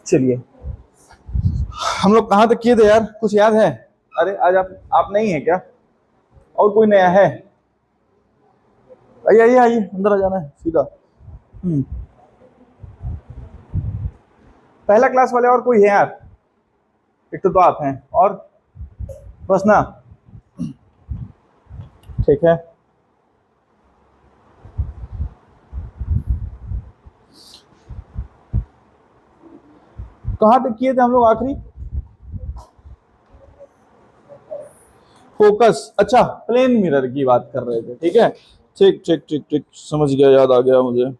चलिए, हम लोग कहाँ तक किए थे यार, कुछ याद है? अरे आज आप नहीं है क्या? और कोई नया है? आइए आइए आइए, अंदर आ जाना है सीधा। पहला क्लास वाले और कोई है यार? एक तो आप हैं और बस ना। ठीक है, कहाँ तक किए थे हम लोग आखिरी? फोकस, अच्छा प्लेन मिरर की बात कर रहे थे। ठीक है, ठीक ठीक ठीक ठीक, समझ गया, याद आ गया मुझे।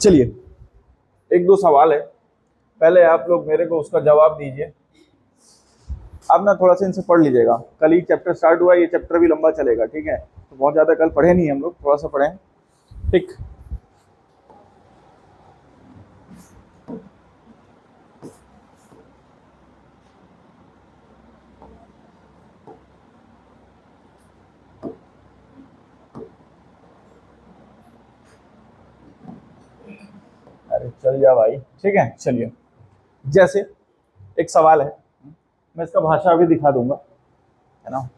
चलिए, एक दो सवाल है, पहले आप लोग मेरे को उसका जवाब दीजिए। आप ना थोड़ा सा इनसे पढ़ लीजिएगा, कल ही चैप्टर स्टार्ट हुआ है, ये चैप्टर भी लंबा चलेगा। ठीक है, तो बहुत ज्यादा कल पढ़े नहीं हम लोग, थोड़ा सा पढ़े। ठीक, अरे चल जा भाई। ठीक है, चलिए, जैसे एक सवाल है, मैं इसका भाषा भी दिखा दूंगा, है ना।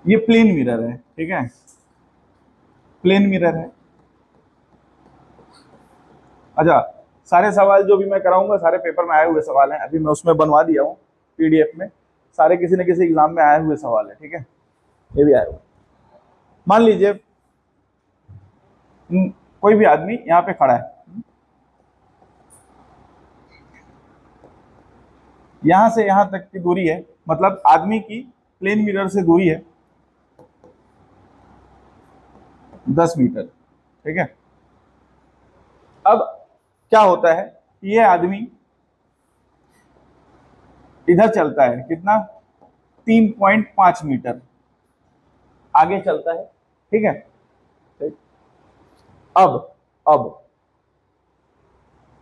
ये प्लेन मिरर है, ठीक है, प्लेन मिरर है। अच्छा, सारे सवाल जो भी मैं कराऊंगा सारे पेपर में आए हुए सवाल हैं, अभी मैं उसमें बनवा दिया हूँ पीडीएफ में, सारे किसी न किसी एग्जाम में आए हुए सवाल है। ठीक है, ये भी आए हुए। मान लीजिए कोई भी आदमी यहाँ पे खड़ा है, यहां से यहां तक की दूरी है, मतलब आदमी की प्लेन मिरर से दूरी है 10 मीटर। ठीक है, अब क्या होता है, ये आदमी इधर चलता है कितना, 3.5 मीटर आगे चलता है। ठीक है, ठीक? अब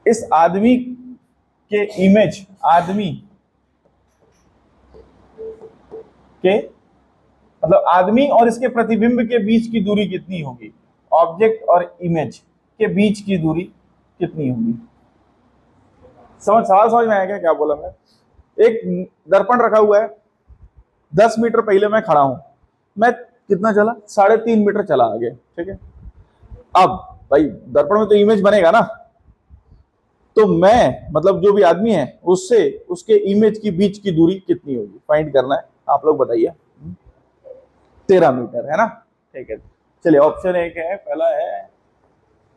इस आदमी के इमेज, आदमी के मतलब आदमी और इसके प्रतिबिंब के बीच की दूरी कितनी होगी, ऑब्जेक्ट और इमेज के बीच की दूरी कितनी होगी? सवाल समझ में आया क्या, क्या बोला मैं? एक दर्पण रखा हुआ है, 10 मीटर पहले मैं खड़ा हूं, मैं कितना चला, 3.5 मीटर चला आगे। ठीक है, अब भाई दर्पण में तो इमेज बनेगा ना, तो मैं मतलब जो भी आदमी है उससे उसके इमेज की बीच की दूरी कितनी होगी, फाइंड करना है, आप लोग बताइए। 13 मीटर है ना। ठीक है, चलिए ऑप्शन एक है, पहला है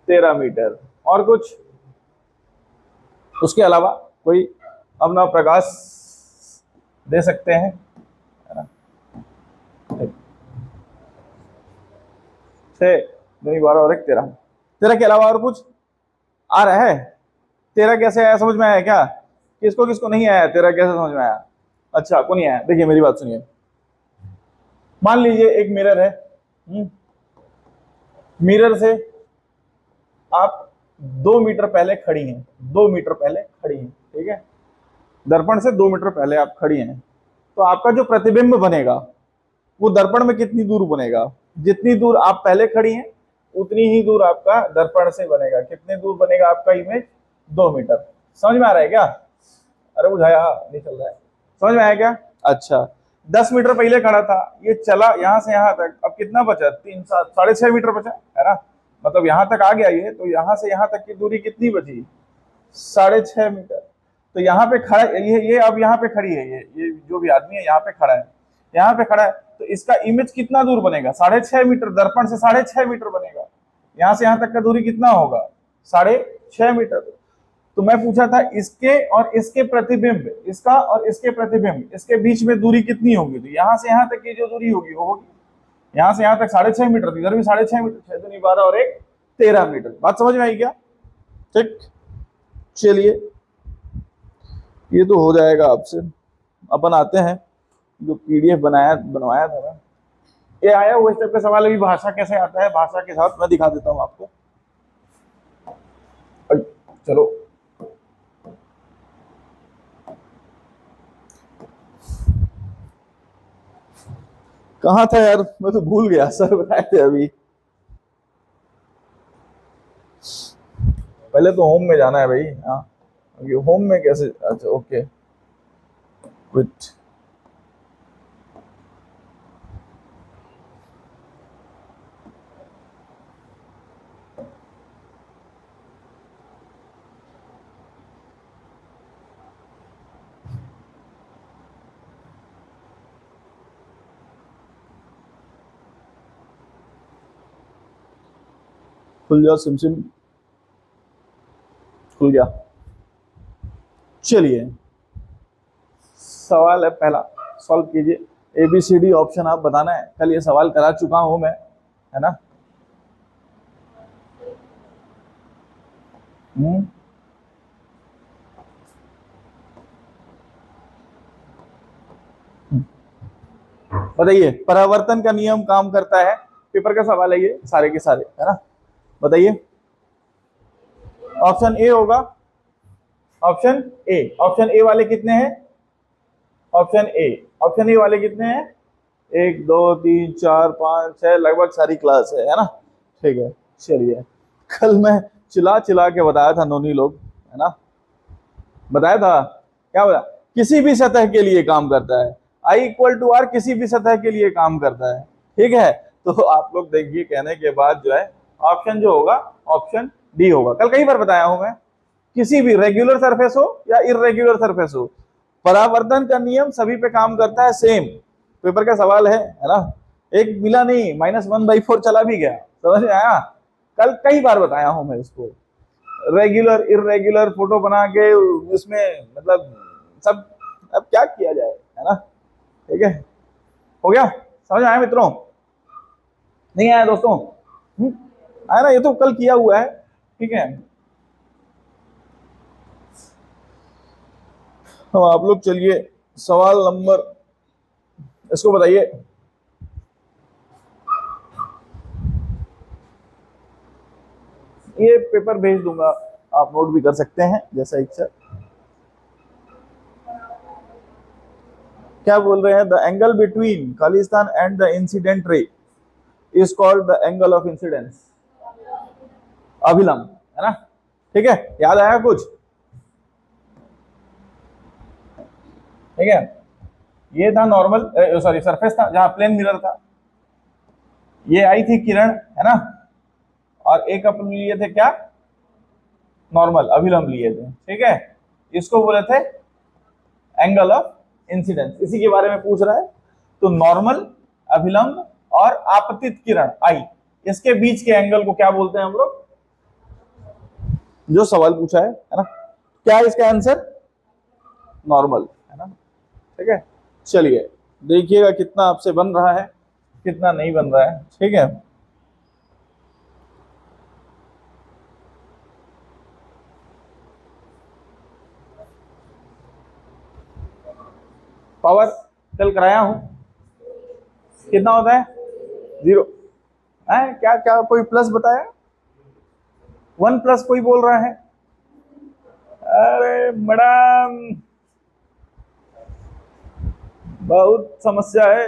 13 मीटर। और कुछ उसके अलावा कोई अपना प्रकाश दे सकते हैं, है ना। 6 2 12 और 1 13, 13 के अलावा और कुछ आ रहा है? 13 कैसे आया, समझ में आया क्या? किसको किसको नहीं आया 13 कैसे समझ में आया? अच्छा, आपको नहीं आया, देखिए मेरी बात सुनिए। मान लीजिए एक मिरर है, मिरर से आप 2 मीटर पहले खड़ी हैं, 2 मीटर पहले खड़ी हैं। ठीक है, दर्पण से 2 मीटर पहले आप खड़ी हैं, तो आपका जो प्रतिबिंब बनेगा वो दर्पण में कितनी दूर बनेगा? जितनी दूर आप पहले खड़ी हैं उतनी ही दूर आपका दर्पण से बनेगा। कितनी दूर बनेगा आपका इमेज? 2 मीटर। समझ में आ रहा है क्या? अरे बुझाया नहीं चल रहा है, समझ में आया क्या? अच्छा, 10 मीटर पहले खड़ा था, ये चला यहां से यहां तक, अब कितना बचा? 3 7 6.5 मीटर बचा, है ना। मतलब यहां तक आ गया ये, तो यहां से यहां तक की दूरी कितनी बची? 6.5 मीटर। तो यहाँ पे खड़ा, ये अब यहाँ पे खड़ी है, ये जो भी आदमी है यहाँ पे खड़ा है, यहाँ पे खड़ा है, तो इसका इमेज कितना दूर बनेगा? 6.5 मीटर, दर्पण से 6.5 मीटर बनेगा। यहाँ से यहाँ तक का दूरी कितना होगा? 6.5 मीटर। तो मैं पूछा था इसके और इसके प्रतिबिंब, इसका और इसके प्रतिबिंब, इसके बीच में दूरी कितनी होगी? तो यहाँ से यहाँ तक की जो दूरी होगी वो होगी, यहाँ से यहाँ तक 6.5 मीटर, इधर भी 6.5 मीटर, 6 दूनी 12 और 1 13 मीटर। बात समझ में आई क्या? ठीक, चलिए ये तो हो जाएगा आपसे। अपन आते हैं जो पीडीएफ बनवाया था ना, ये आया हुआ इस टाइप का सवाल। अभी भाषा कैसे आता है, भाषा के साथ मैं दिखा देता हूं आपको। चलो कहाँ था यार, मैं तो भूल गया, सर बताए थे अभी। पहले तो होम में जाना है भाई। हाँ, ये होम में कैसे, अच्छा ओके, क्विट। खुल जाओ सिम, खुल गया। चलिए, सवाल है पहला, सॉल्व कीजिए। ABCD ऑप्शन आप बताना है, कल ये सवाल करा चुका हूं मैं, है ना। हम्म बताइए, परावर्तन का नियम काम करता है, पेपर का सवाल है ये सारे के सारे, है ना। बताइए, ऑप्शन ए होगा, ऑप्शन ए। ऑप्शन ए वाले कितने हैं, ऑप्शन ए, ऑप्शन ए वाले कितने हैं, 1 2 3 4 5 6, लगभग सारी क्लास है ना। ठीक है, चलिए। कल मैं चिल्ला चिल्ला के बताया था नोनी लोग, है ना, बताया था। क्या बोला, किसी भी सतह के लिए काम करता है, I = R किसी भी सतह के लिए काम करता है। ठीक है, तो आप लोग देखिए, कहने के बाद जो है ऑप्शन जो होगा, ऑप्शन डी होगा। कल कई बार बताया हूं मैं, किसी भी रेगुलर सरफेस हो या इरेगुलर सरफेस हो, परावर्तन का नियम सभी पे काम करता है सेम। पेपर का सवाल है ना। एक मिला नहीं, -1/4 चला भी गया, समझ में आया। कल कई बार बताया हूं मैं इसको, रेगुलर इरेगुलर फोटो बना के उसमें मतलब सब। अब क्या किया जाए, है ना। ठीक है, हो गया, समझ में आया मित्रों, नहीं आया दोस्तों? आया ना, ये तो कल किया हुआ है। ठीक है, तो आप लोग चलिए, सवाल नंबर, इसको बताइए। ये पेपर भेज दूंगा, आप नोट भी कर सकते हैं जैसा इच्छा। क्या बोल रहे हैं, the angle between Khalistan and the incident ray is called the angle of incidence, अभिलंब, है ना। ठीक है, याद आया कुछ? ठीक है, ये था नॉर्मल, सॉरी सरफेस था जहां प्लेन मिरर था। ये आई थी किरण, है ना, और एक अपन लिए थे क्या, नॉर्मल अभिलंब लिए थे। ठीक है, इसको बोले थे एंगल ऑफ इंसिडेंस, इसी के बारे में पूछ रहा है। तो नॉर्मल, अभिलंब और आपतित किरण आई, इसके बीच के एंगल को क्या बोलते हैं हम लोग, जो सवाल पूछा है ना। क्या है इसका आंसर, नॉर्मल, है ना। ठीक है, चलिए देखिएगा कितना आपसे बन रहा है, कितना नहीं बन रहा है। ठीक है, पावर कल कराया हूं, कितना होता है, 0 है। क्या क्या कोई प्लस बताया, 1+ कोई बोल रहा है, अरे मैडम बहुत समस्या है,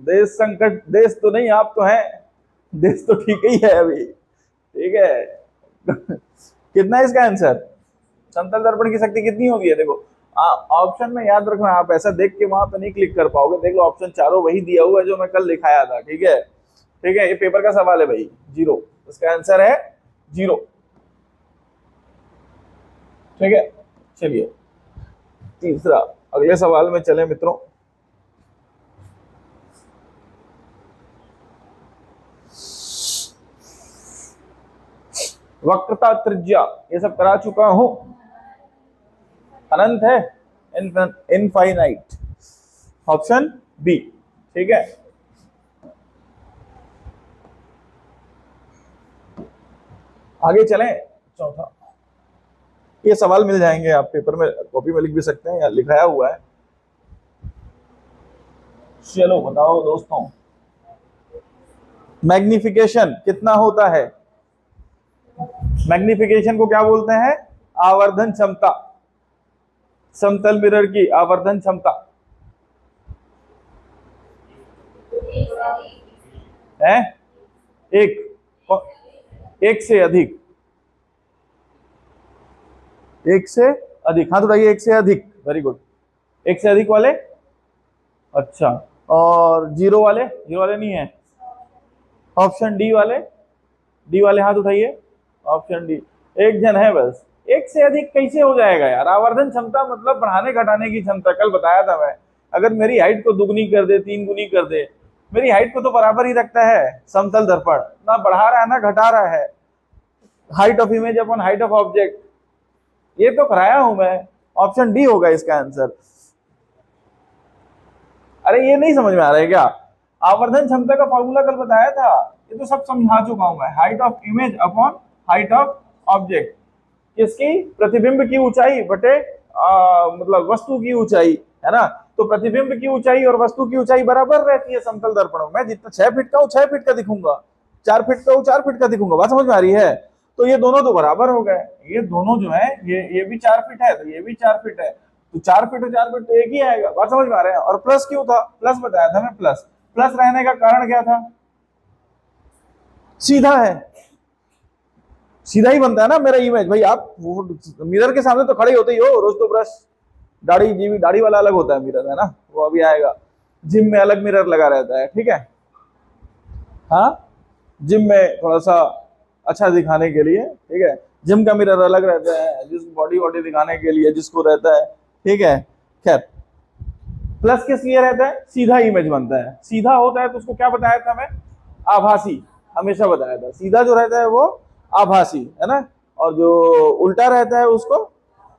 देश संकट, देश तो नहीं आप तो हैं, देश तो ठीक ही है अभी। ठीक है। कितना है इसका आंसर, समतल दर्पण की शक्ति कितनी होगी है, देखो ऑप्शन में याद रखना, आप ऐसा देख के वहां पे नहीं क्लिक कर पाओगे। देख लो, ऑप्शन चारों वही दिया हुआ है जो मैं कल लिखाया था। ठीक है, ठीक है, ये पेपर का सवाल है भाई, 0, इसका आंसर है 0। ठीक है, चलिए तीसरा, अगले सवाल में चले मित्रों। वक्रता त्रिज्या ये सब करा चुका हूं, अनंत है, इनफाइनाइट, ऑप्शन बी। ठीक है, आगे चलें, चौथा। ये सवाल मिल जाएंगे, आप पेपर में कॉपी में लिख भी सकते हैं, या लिखाया हुआ है। चलो बताओ दोस्तों, मैग्निफिकेशन कितना होता है? मैग्निफिकेशन को क्या बोलते हैं? आवर्धन क्षमता, समतल मिरर की आवर्धन क्षमता है। एक, एक से अधिक, एक से अधिक, हाथ उठाइए, एक से अधिक, वेरी गुड। एक से अधिक वाले, अच्छा, और जीरो वाले? जीरो वाले नहीं है। ऑप्शन डी वाले, डी वाले हाथ उठाइए, ऑप्शन डी। एक जन है बस। एक से अधिक कैसे हो जाएगा यार? आवर्धन क्षमता मतलब बढ़ाने घटाने की क्षमता, कल बताया था मैं। अगर मेरी हाइट को दुगनी कर दे, तीन गुनी कर दे, मेरी हाइट को तो बराबर ही रखता है समतल दर्पण, ना बढ़ा रहा है ना घटा रहा है। Height of image upon height of object, ये तो कराया हूं मैं। ऑप्शन डी होगा इसका आंसर। अरे ये नहीं समझ में आ रहा है क्या? आवर्धन क्षमता का फॉर्मूला कल बताया था, ये तो सब समझा चुका हूं मैं। Height of image upon height of object, किसकी? प्रतिबिंब की ऊंचाई बटे मतलब वस्तु की ऊंचाई, है ना? तो प्रतिबिंब की ऊंचाई और वस्तु की ऊंचाई बराबर रहती है समतल दर्पणों में। जितना 6 फीट का हूं 6 फीट का दिखूंगा, 4 फीट का हूं 4 फीट का दिखूंगा। बात समझ में आ रही है? तो ये दोनों तो बराबर हो गए। ये दोनों जो है, ये भी 4 फीट है तो ये भी 4 फीट है, तो 4 फीट और 4 फीट तो एक ही आएगा। बात समझ में आ रहा है? और प्लस क्यों था? प्लस बताया था मैं। प्लस प्लस रहने का कारण क्या था? सीधा है, सीधा ही बनता है ना मेरा इमेज भाई। आप मिरर के सामने तो खड़े होते ही हो रोज, तो ब्रश, दाढ़ी, जीवी, दाढ़ी वाला अलग होता है मिरर, है ना, वो अभी आएगा। जिम में अलग मिरर लगा रहता है, ठीक है। हाँ, जिम में थोड़ा सा अच्छा दिखाने के लिए, ठीक है, जिम का मिरर अलग रहता है, जिस बॉडी बॉडी दिखाने के लिए जिसको रहता है, ठीक है। खैर, प्लस किस लिए रहता है? सीधा इमेज बनता है। सीधा होता है तो उसको क्या बताया था मैं? आभासी, हमेशा बताया था। सीधा जो रहता है वो आभासी, है ना, और जो उल्टा रहता है उसको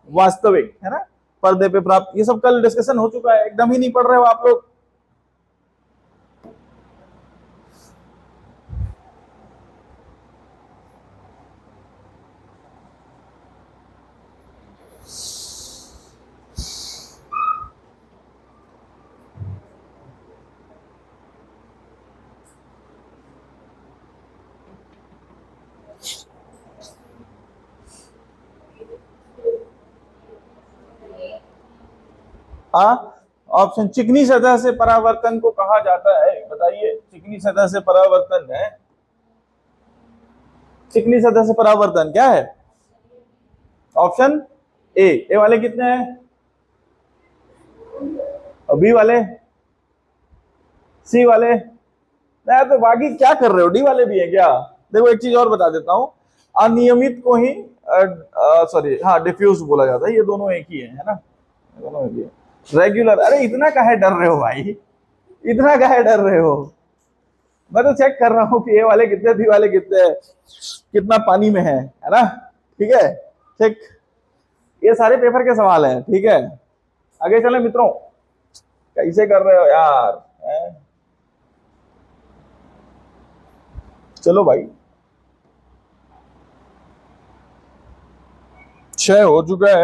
वास्तविक, है ना, पर्दे पे प्राप्त। ये सब कल डिस्कशन हो चुका है, एकदम ही नहीं पढ़ रहे हो आप लोग। हाँ, ऑप्शन, चिकनी सतह से परावर्तन को कहा जाता है। बताइए, चिकनी सतह से परावर्तन है, चिकनी सतह से परावर्तन क्या है? ऑप्शन ए वाले कितने हैं? बी वाले, सी वाले? नहीं तो बाकी क्या कर रहे हो? डी वाले भी है क्या? देखो एक चीज और बता देता हूं, अनियमित को ही सॉरी, हाँ, डिफ्यूज बोला जाता है। ये दोनों एक ही है ना, दोनों एक ही है। रेगुलर, अरे इतना काहे डर रहे हो भाई, इतना काहे डर रहे हो? मैं तो चेक कर रहा हूँ कि ए वाले कितने, बी वाले कितने, कितना पानी में है ना, ठीक है। ठीक, ये सारे पेपर के सवाल हैं, ठीक है। आगे चले मित्रों, कैसे कर रहे हो यार, है? चलो भाई, 6 हो चुका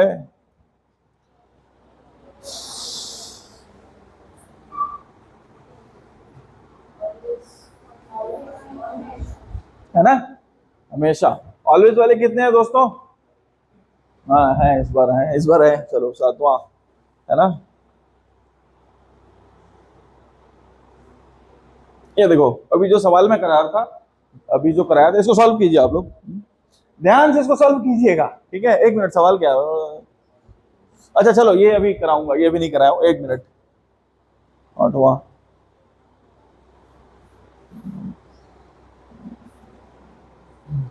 है ना, हमेशा। ऑलवेज वाले कितने हैं दोस्तों? हाँ है, इस बार है, इस बार है। चलो 7वां, है ना। ये देखो, अभी जो सवाल मैं करा रहा था, अभी जो कराया था, इसको सॉल्व कीजिए आप लोग, ध्यान से इसको सॉल्व कीजिएगा, ठीक है। 1 मिनट, सवाल क्या है? अच्छा चलो, ये अभी कराऊंगा, ये भी नहीं कराया, 1 मिनट। 8वां,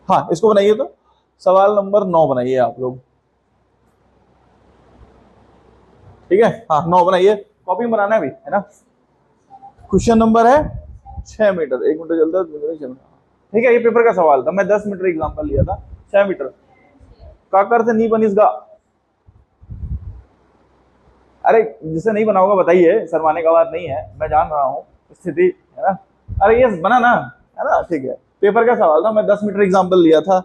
हाँ, इसको बनाइए। तो सवाल नंबर 9 बनाइए आप लोग, ठीक है। हाँ, 9 बनाइए, कॉपी में बनाना है भी, है ना। क्वेश्चन नंबर है 6 मीटर, 1 मीटर चलता है, 6 मीटर, ठीक है। ये पेपर का सवाल था, मैं 10 मीटर एग्जाम्पल लिया था। 6 मीटर, काकर से नहीं बनी इसका। अरे जिसे नहीं बना होगा बताइए, शर्माने का बात नहीं है, मैं जान रहा हूँ स्थिति, है ना। अरे ये बना ना, है ना, ठीक है। पेपर का सवाल था, मैं 10 मीटर एग्जाम्पल लिया था,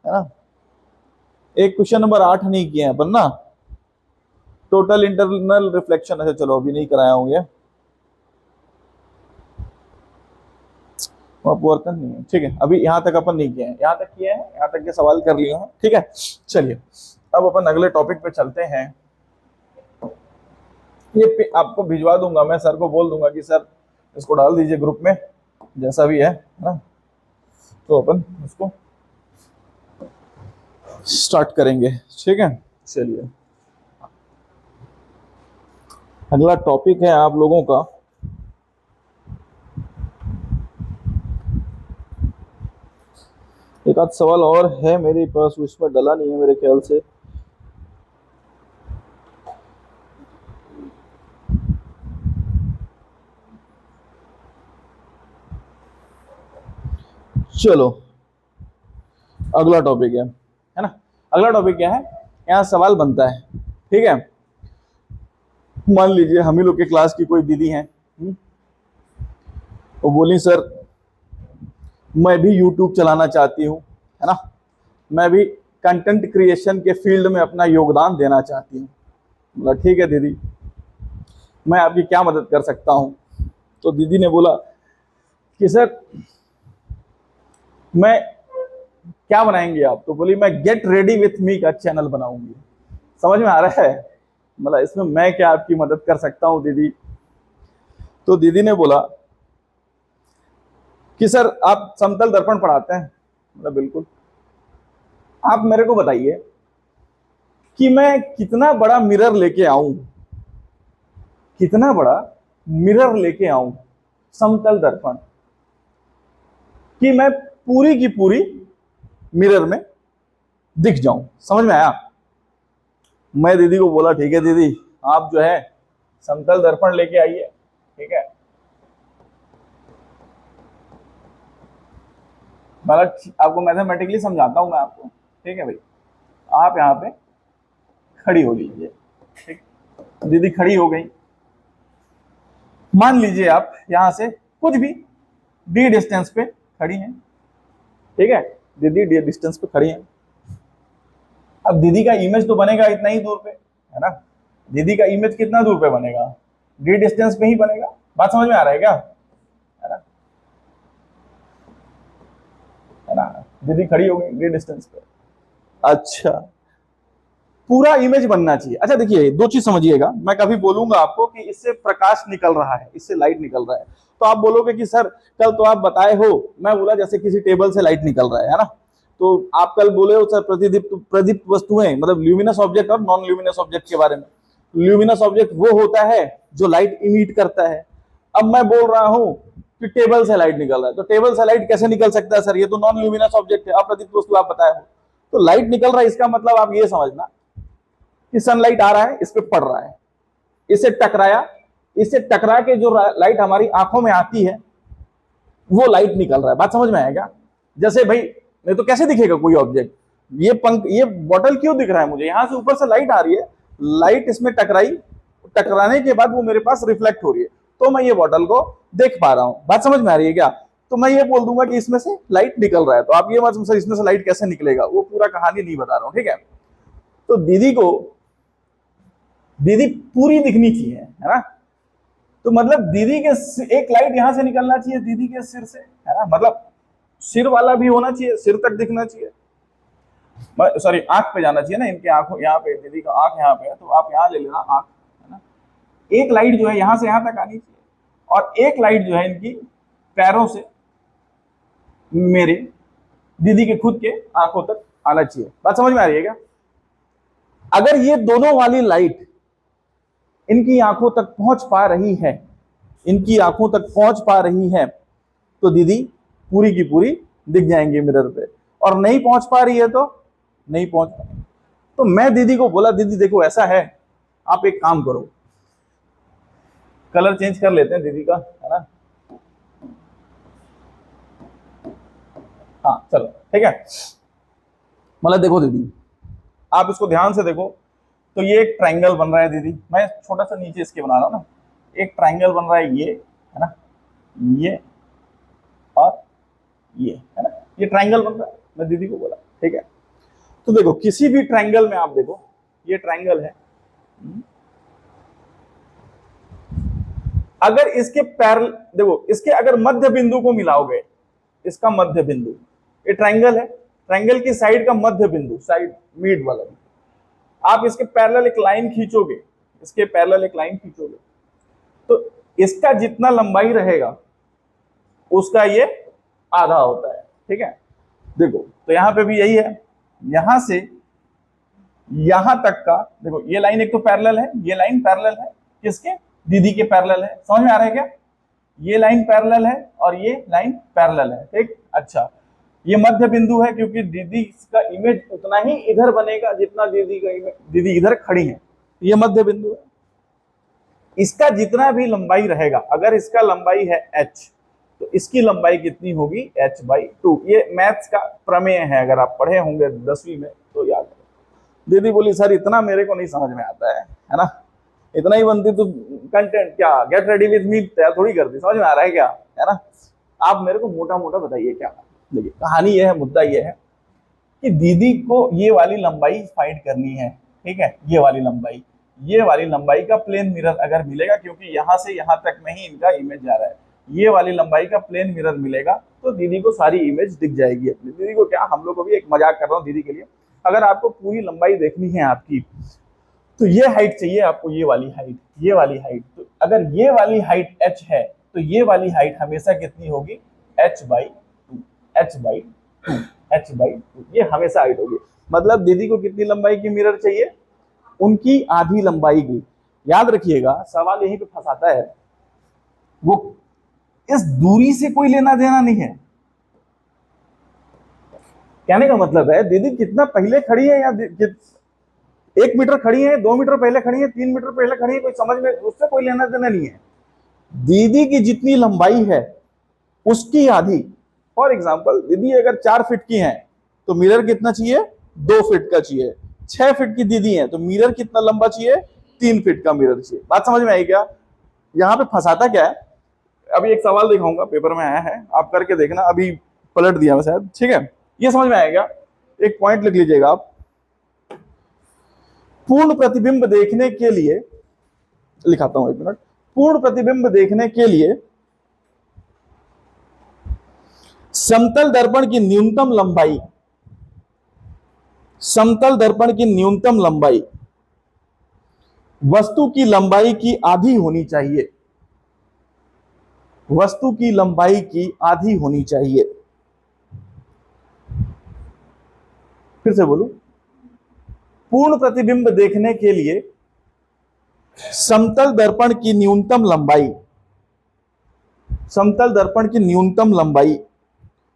है ना। एक क्वेश्चन नंबर 8 नहीं किए हैं बनना, टोटल इंटरनल रिफ्लेक्शन। अच्छा चलो, अभी नहीं कराया हूँ ये। अपवर्तन नहीं है, ठीक है। अभी यहाँ तक अपन नहीं किए हैं, यहाँ तक किए हैं, यहाँ तक के सवाल कर लिए हैं, ठीक है। चलिए अब अपन अगले टॉपिक पे चलते हैं। ये आपको भिजवा दूंगा, मैं सर को बोल दूंगा कि सर इसको डाल दीजिए ग्रुप में, जैसा भी है ना, तो अपन उसको स्टार्ट करेंगे, ठीक है। चलिए अगला टॉपिक है आप लोगों का एक आध सवाल और है मेरे पास, उसमें डला नहीं है मेरे ख्याल से। चलो अगला टॉपिक है ना। अगला टॉपिक क्या है, यहाँ सवाल बनता है, ठीक है। मान लीजिए हम ही लोग के क्लास की कोई दीदी हैं, वो बोली सर मैं भी यूट्यूब चलाना चाहती हूँ, है ना, मैं भी कंटेंट क्रिएशन के फील्ड में अपना योगदान देना चाहती हूँ। बोला ठीक है दीदी, मैं आपकी क्या मदद कर सकता हूँ। तो दीदी ने बोला कि सर मैं क्या बनाएंगे आप। तो बोली मैं गेट रेडी विथ मी का चैनल बनाऊंगी। समझ में आ रहा है, मतलब इसमें मैं क्या आपकी मदद कर सकता हूँ दीदी। तो दीदी ने बोला कि सर आप समतल दर्पण पढ़ाते हैं। मतलब बिल्कुल, आप मेरे को बताइए कि मैं कितना बड़ा मिरर लेके आऊं, कितना बड़ा मिरर लेके आऊं समतल दर्पण, कि मैं पूरी की पूरी मिरर में दिख जाऊं। समझ में आया। मैं दीदी को बोला ठीक है दीदी, आप जो है समतल दर्पण लेके आइए, ठीक है। मतलब आपको मैथमेटिकली समझाता हूं मैं आपको, ठीक है भाई। आप यहाँ पे खड़ी हो लीजिए, ठीक। दीदी खड़ी हो गई। मान लीजिए आप यहां से कुछ भी डी डिस्टेंस पे खड़ी हैं, ठीक है। दीदी डी डिस्टेंस पे खड़ी हैं। अब दीदी का इमेज तो बनेगा इतना ही दूर पे, है ना। दीदी का इमेज कितना दूर पे बनेगा, डी डिस्टेंस पे ही बनेगा। बात समझ में आ रहा है क्या, है ना, है ना। दीदी खड़ी हो गई डी डिस्टेंस पे। अच्छा, पूरा इमेज बनना चाहिए। अच्छा देखिए दो चीज समझिएगा, मैं कभी बोलूंगा आपको कि इससे प्रकाश निकल रहा है, इससे लाइट निकल रहा है, तो आप बोलोगे कि सर कल तो आप बताए हो, मैं बोला जैसे किसी टेबल से लाइट निकल रहा है ना, तो आप कल बोले हो सर प्रतिदीप्त प्रदीप्त वस्तुएं, मतलब ल्यूमिनस ऑब्जेक्ट और नॉन ल्यूमिनस ऑब्जेक्ट के बारे में। ल्यूमिनस ऑब्जेक्ट वो होता है जो लाइट इमिट करता है। अब मैं बोल रहा हूं कि टेबल से लाइट निकल रहा है, तो टेबल से लाइट कैसे निकल सकता है सर, ये तो नॉन ल्यूमिनस ऑब्जेक्ट है, अप्रदीप्त वस्तु आप बताए हो। तो लाइट निकल रहा है, इसका मतलब आप ये समझना कि सनलाइट आ रहा है, इस पे पड़ रहा है, इससे टकराया, इससे टकरा के जो लाइट हमारी आंखों में आती है वो लाइट निकल रहा है। बात समझ में आएगा। जैसे भाई नहीं तो कैसे दिखेगा कोई ऑब्जेक्ट, ये पंख, ये बॉटल क्यों दिख रहा है मुझे, यहां से ऊपर से लाइट आ रही है, लाइट इसमें टकराई, टकराने के बाद वो मेरे पास रिफ्लेक्ट हो रही है, तो मैं ये बॉटल को देख पा रहा हूं। बात समझ में आ रही है क्या। तो मैं ये बोल दूंगा कि इसमें से लाइट निकल रहा है, तो आप ये मत सर इसमें से लाइट कैसे निकलेगा, वो पूरा कहानी नहीं बता रहा हूं, ठीक है। तो दीदी को, दीदी पूरी दिखनी चाहिए, है ना। तो मतलब दीदी के एक लाइट यहां से निकलना चाहिए दीदी के सिर से, है ना, मतलब सिर वाला भी होना चाहिए, सिर तक दिखना चाहिए, सॉरी आंख पे जाना चाहिए ना, इनके आंखों यहाँ पे, दीदी का आंख यहाँ पे है, तो आप यहाँ ले लेना आंख, है ना। एक लाइट जो है यहां से यहां तक आनी चाहिए, और एक लाइट जो है इनकी पैरों से मेरे दीदी के खुद के आंखों तक आना चाहिए। बात समझ में आ रही है क्या। अगर ये दोनों वाली लाइट इनकी आंखों तक पहुंच पा रही है, इनकी आंखों तक पहुंच पा रही है, तो दीदी पूरी की पूरी दिख जाएंगे मिरर पे, और नहीं पहुंच पा रही है तो नहीं पहुंच पाएंगे। तो मैं दीदी को बोला दीदी देखो ऐसा है, आप एक काम करो, कलर चेंज कर लेते हैं दीदी का, है ना। हाँ चलो ठीक है। मतलब देखो दीदी, आप इसको ध्यान से देखो, तो ये एक ट्रायंगल बन रहा है दीदी, मैं छोटा सा नीचे इसके बना रहा हूं ना, एक ट्रायंगल बन रहा है ये, है ना, ये और ये, है ना, ये ट्रायंगल बन रहा है। मैं दीदी को बोला ठीक है। तो देखो किसी भी ट्रायंगल में आप देखो, ये ट्रायंगल है, अगर इसके पैरेलल देखो, इसके अगर मध्य बिंदु को मिलाओगे, इसका मध्य बिंदु, ये ट्रायंगल है, ट्रायंगल की साइड का मध्य बिंदु, साइड मिड वाला, आप इसके पैरेलल एक लाइन खींचोगे, इसके पैरेलल एक लाइन खींचोगे तो इसका जितना लंबाई रहेगा उसका ये आधा होता है, ठीक है। देखो तो यहां पे भी यही है, यहां से यहां तक का, देखो ये लाइन एक तो पैरेलल है, ये लाइन पैरेलल है किसके, दीदी के पैरेलल है, समझ में आ रहा है क्या, ये लाइन पैरेलल है और ये लाइन पैरेलल है, ठीक। अच्छा ये मध्य बिंदु है क्योंकि दीदी का इमेज उतना ही इधर बनेगा जितना दीदी का इमेज, दीदी इधर खड़ी है, ये मध्य बिंदु है। इसका जितना भी लंबाई रहेगा, अगर इसका लंबाई है h तो इसकी लंबाई कितनी होगी, h/2। ये मैथ्स का प्रमेय है, अगर आप पढ़े होंगे 10वीं में तो याद है। दीदी बोली सर इतना मेरे को नहीं समझ में आता है ना, इतना ही बनती तो कंटेंट क्या गेट रेडी विद मी तैयार थोड़ी करती, समझ में आ रहा है क्या, है ना। आप मेरे को मोटा मोटा बताइए क्या। देखिए कहानी ये है, मुद्दा ये है कि दीदी को ये वाली लंबाई फाइंड करनी है, ठीक है, ये वाली लंबाई का प्लेन मिरर अगर मिलेगा, क्योंकि यहां से यहां तक में ही इनका इमेज जा रहा है, ये वाली लंबाई का प्लेन मिरर मिलेगा तो दीदी को सारी इमेज दिख जाएगी अपनी। दीदी को क्या, हम लोग को भी एक मजाक कर रहा हूँ दीदी के लिए, अगर आपको पूरी लंबाई देखनी है आपकी तो ये हाइट चाहिए आपको, ये वाली हाइट, तो अगर ये वाली हाइट h है तो ये वाली हाइट हमेशा कितनी होगी, h/2, ये हमेशा हाइट होगी। मतलब दीदी को कितनी लंबाई की मिरर चाहिए, उनकी आधी लंबाई की। याद रखिएगा सवाल यहीं पे फंसाता है, वो इस दूरी से कोई लेना देना नहीं है। कहने का मतलब है दीदी कितना पहले खड़ी है या 1 मीटर खड़ी है, 2 मीटर पहले खड़ी है, 3 मीटर पहले खड़ी है, कोई समझ में, उससे कोई लेना देना नहीं है। दीदी की जितनी लंबाई है उसकी आधी। फॉर एग्जाम्पल दीदी अगर 4 फीट की है तो मिरर कितना चाहिए, 2 फीट का चाहिए। 6 फीट की दीदी है तो मिरर कितना लंबा चाहिए, 3 फीट का मिरर चाहिए। बात समझ में आई क्या। यहाँ पे फंसाता क्या है, अभी एक सवाल दिखाऊंगा, पेपर में आया है, आप करके देखना, अभी पलट दिया मैं शायद, ठीक है। ये समझ में आएगा, एक पॉइंट लिख लीजिएगा आप, पूर्ण प्रतिबिंब देखने के लिए, लिखाता हूं 1 मिनट, पूर्ण प्रतिबिंब देखने के लिए समतल दर्पण की न्यूनतम लंबाई, समतल दर्पण की न्यूनतम लंबाई वस्तु की लंबाई की आधी होनी चाहिए, वस्तु की लंबाई की आधी होनी चाहिए। फिर से बोलूं, पूर्ण प्रतिबिंब देखने के लिए समतल दर्पण की न्यूनतम लंबाई, समतल दर्पण की न्यूनतम लंबाई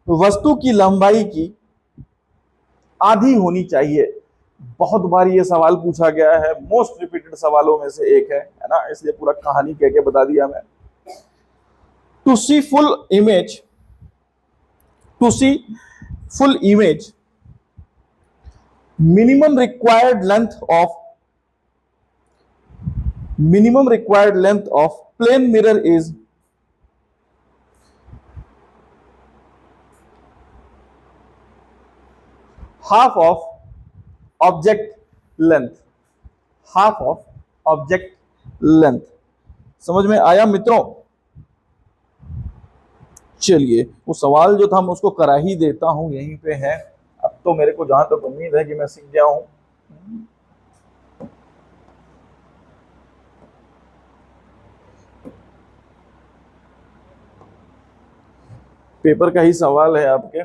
वस्तु की लंबाई की आधी होनी चाहिए। बहुत बार ये सवाल पूछा गया है, मोस्ट रिपीटेड सवालों में से एक है ना, इसलिए पूरा कहानी कह के बता दिया मैं। To see full image, to see full image minimum required length of plane mirror is half of object length, half of object length। समझ में आया मित्रों। चलिए वो सवाल जो था मैं उसको करा ही देता हूं, यहीं पे है। अब तो मेरे को जहां तक उम्मीद है कि मैं सीख गया हूं। पेपर का ही सवाल है आपके।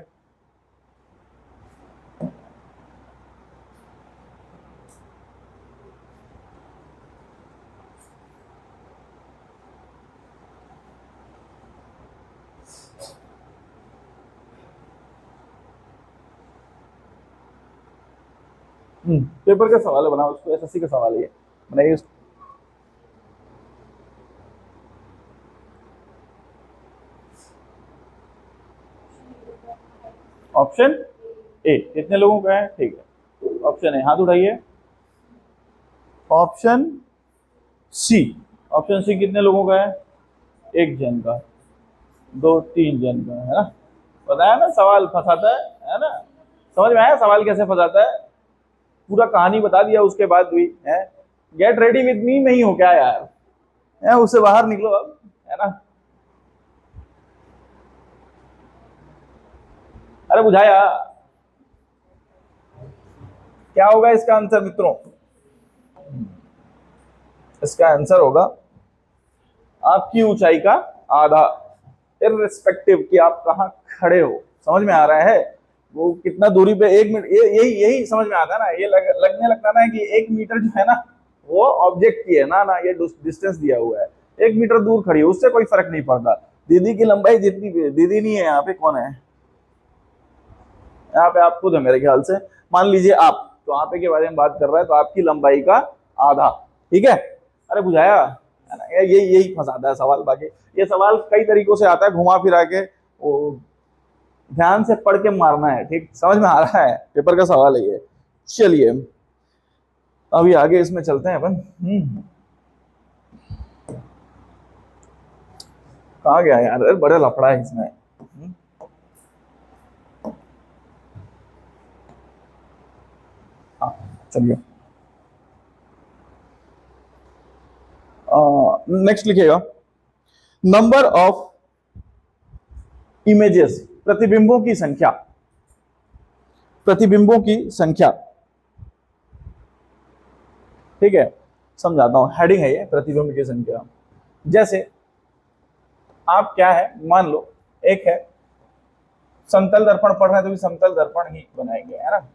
पेपर का सवाल है, बना उसको, एसएससी का सवाल है बनाइए। ऑप्शन ए कितने लोगों का है, ठीक है। ऑप्शन ए हाथ उठाइए। ऑप्शन सी, ऑप्शन सी कितने लोगों का है, 1 जन का, 2-3 जन का, है ना। बताया ना सवाल फंसाता है ना। समझ में आया सवाल कैसे फंसाता है, पूरा कहानी बता दिया उसके बाद भी है। गेट रेडी विद मी में ही हो क्या यार, है उससे बाहर निकलो अब, है ना। अरे बुझाया, क्या होगा इसका आंसर मित्रों? इसका आंसर होगा आपकी ऊंचाई का आधा, इररिस्पेक्टिव कि आप कहां खड़े हो। समझ में आ रहा है? वो कितना दूरी पे, 1 मीटर, यही यही समझ में आता है ना। ये लगने लगता है ना कि 1 मीटर जो है ना वो ऑब्जेक्ट की है ना, ना ये डिस्टेंस दिया हुआ है। 1 मीटर दूर खड़ी है, उससे कोई फर्क नहीं पड़ता। दीदी की लंबाई जितनी भी, दीदी नहीं है यहाँ पे, कौन है यहाँ पे? आप खुद है मेरे ख्याल से। मान लीजिए आप, तो आप के बारे में बात कर रहा है, तो आपकी लंबाई का आधा, ठीक है। अरे बुझाया है ना? यही यही फंसाता है सवाल। बाकी ये सवाल कई तरीकों से आता है, घुमा फिरा के, वो ध्यान से पढ़ के मारना है। ठीक, समझ में आ रहा है? पेपर का सवाल है ये। चलिए अभी आगे इसमें चलते हैं अपन। कहा गया यार? बड़ा लफड़ा है इसमें। चलिए नेक्स्ट लिखिएगा, नंबर ऑफ इमेजेस, प्रतिबिंबों की संख्या, प्रतिबिंबों की संख्या। ठीक है, समझाता हूं, हेडिंग है ये, प्रतिबिंब की संख्या। जैसे आप क्या है, मान लो एक है समतल दर्पण पढ़ रहे हैं, तो भी समतल दर्पण ही बनाएंगे, है ना।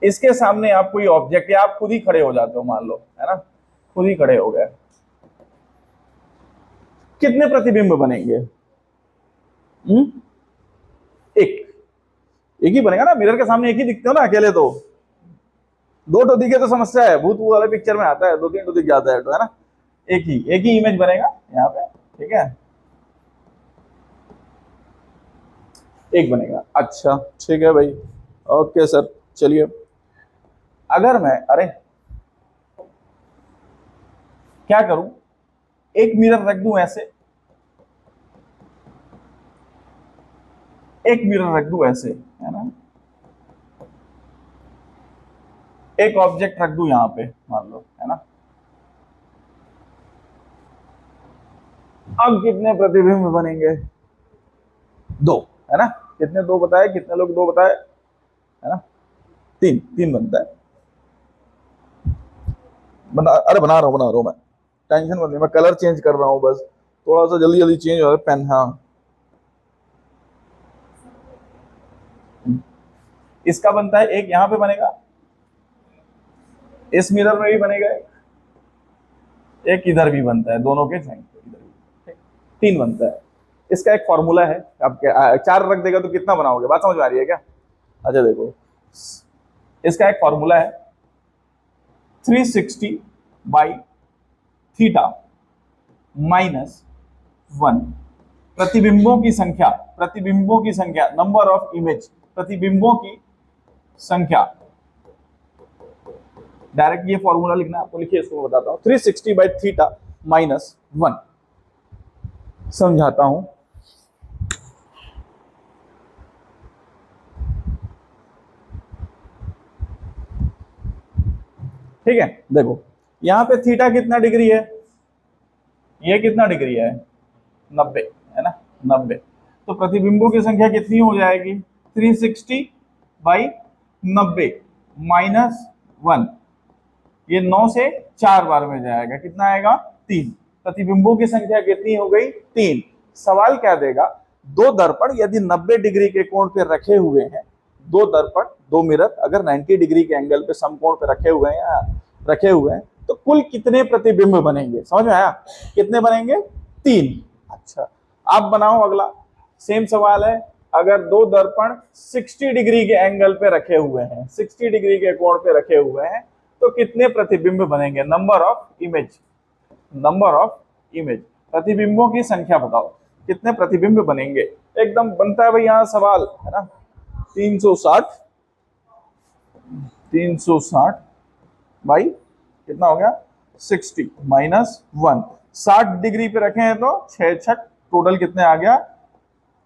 इसके सामने आप कोई ऑब्जेक्ट, या आप खुद ही खड़े हो जाते हो, मान लो, है ना, खुद ही खड़े हो गए, कितने प्रतिबिंब बनेंगे? एक, एक ही बनेगा ना। मिरर के सामने एक ही दिखते हो ना अकेले, तो दो तो दिखे तो समस्या है। भूत वाले पिक्चर में आता है, दो तीन तो दिख जाता है, तो है ना। एक ही इमेज बनेगा यहाँ पे, ठीक है, एक बनेगा। अच्छा ठीक है भाई, ओके सर। चलिए अगर मैं, अरे क्या करूं, एक मिरर रख दूं ऐसे, एक मिरर रख दूं ऐसे, है ना, एक ऑब्जेक्ट रख दूं यहां पे, मान लो, है ना। अब कितने प्रतिबिंब बनेंगे? दो, है ना। कितने? दो बताए, कितने लोग दो बताए, है ना। तीन, तीन बनता है। अरे बना रहा हूं मैं, टेंशन मत ले, मैं कलर चेंज कर रहा हूं बस, थोड़ा सा जल्दी जल्दी चेंज हो रहा है पेन। हाँ, इसका बनता है एक, यहां पे बनेगा, इस मिरर में भी बनेगा एक इधर भी बनता है, दोनों के साइड पे इधर भी, तीन बनता है। इसका एक फॉर्मूला है। अब क्या, चार रख देगा तो कितना बनाओगे? बात समझ में आ रही है क्या? अच्छा देखो, इसका एक फॉर्मूला है, 360 बाई थीटा माइनस 1। प्रतिबिंबों की संख्या, प्रतिबिंबों की संख्या, नंबर ऑफ इमेज, प्रतिबिंबों की संख्या। डायरेक्ट ये फॉर्मूला लिखना है आपको, लिखिए, इसको बताता हूं, 360 बाई थीटा माइनस 1। समझाता हूं, ठीक है। देखो यहां पे थीटा कितना डिग्री है, ये कितना डिग्री है? 90, है ना, 90। तो प्रतिबिंबों की संख्या कितनी हो जाएगी? 360 बाई 90 माइनस 1। ये 9 से 4 बार में जाएगा, कितना आएगा? 3। प्रतिबिंबों की संख्या कितनी हो गई? 3। सवाल क्या देगा? दो दर्पण यदि 90 डिग्री के कोण पे रखे हुए हैं, दो दर्पण, दो मिरर अगर 90 डिग्री के एंगल पे समकोण पे रखे हुए हैं, या रखे हुए हैं, तो कुल कितने प्रतिबिंब बनेंगे? समझ में आया? कितने बनेंगे? 3। अच्छा, आप बनाओ अगला, सेम सवाल है। अगर दो दर्पण 60 डिग्री के एंगल पे रखे हुए हैं, 60 डिग्री के कोण पे रखे हुए हैं, तो कितने प्रतिबिंब बनेंगे? Number of image, number of image, प्रतिबिंबों की संख्या बताओ, कितने प्रतिबिंब बनेंगे? एकदम बनता है भाई यहाँ सवाल, है ना। 360, 360 बाई कितना हो गया? 60 माइनस 1। 60 डिग्री पे रखे हैं तो 6 छठ टोटल कितने आ गया?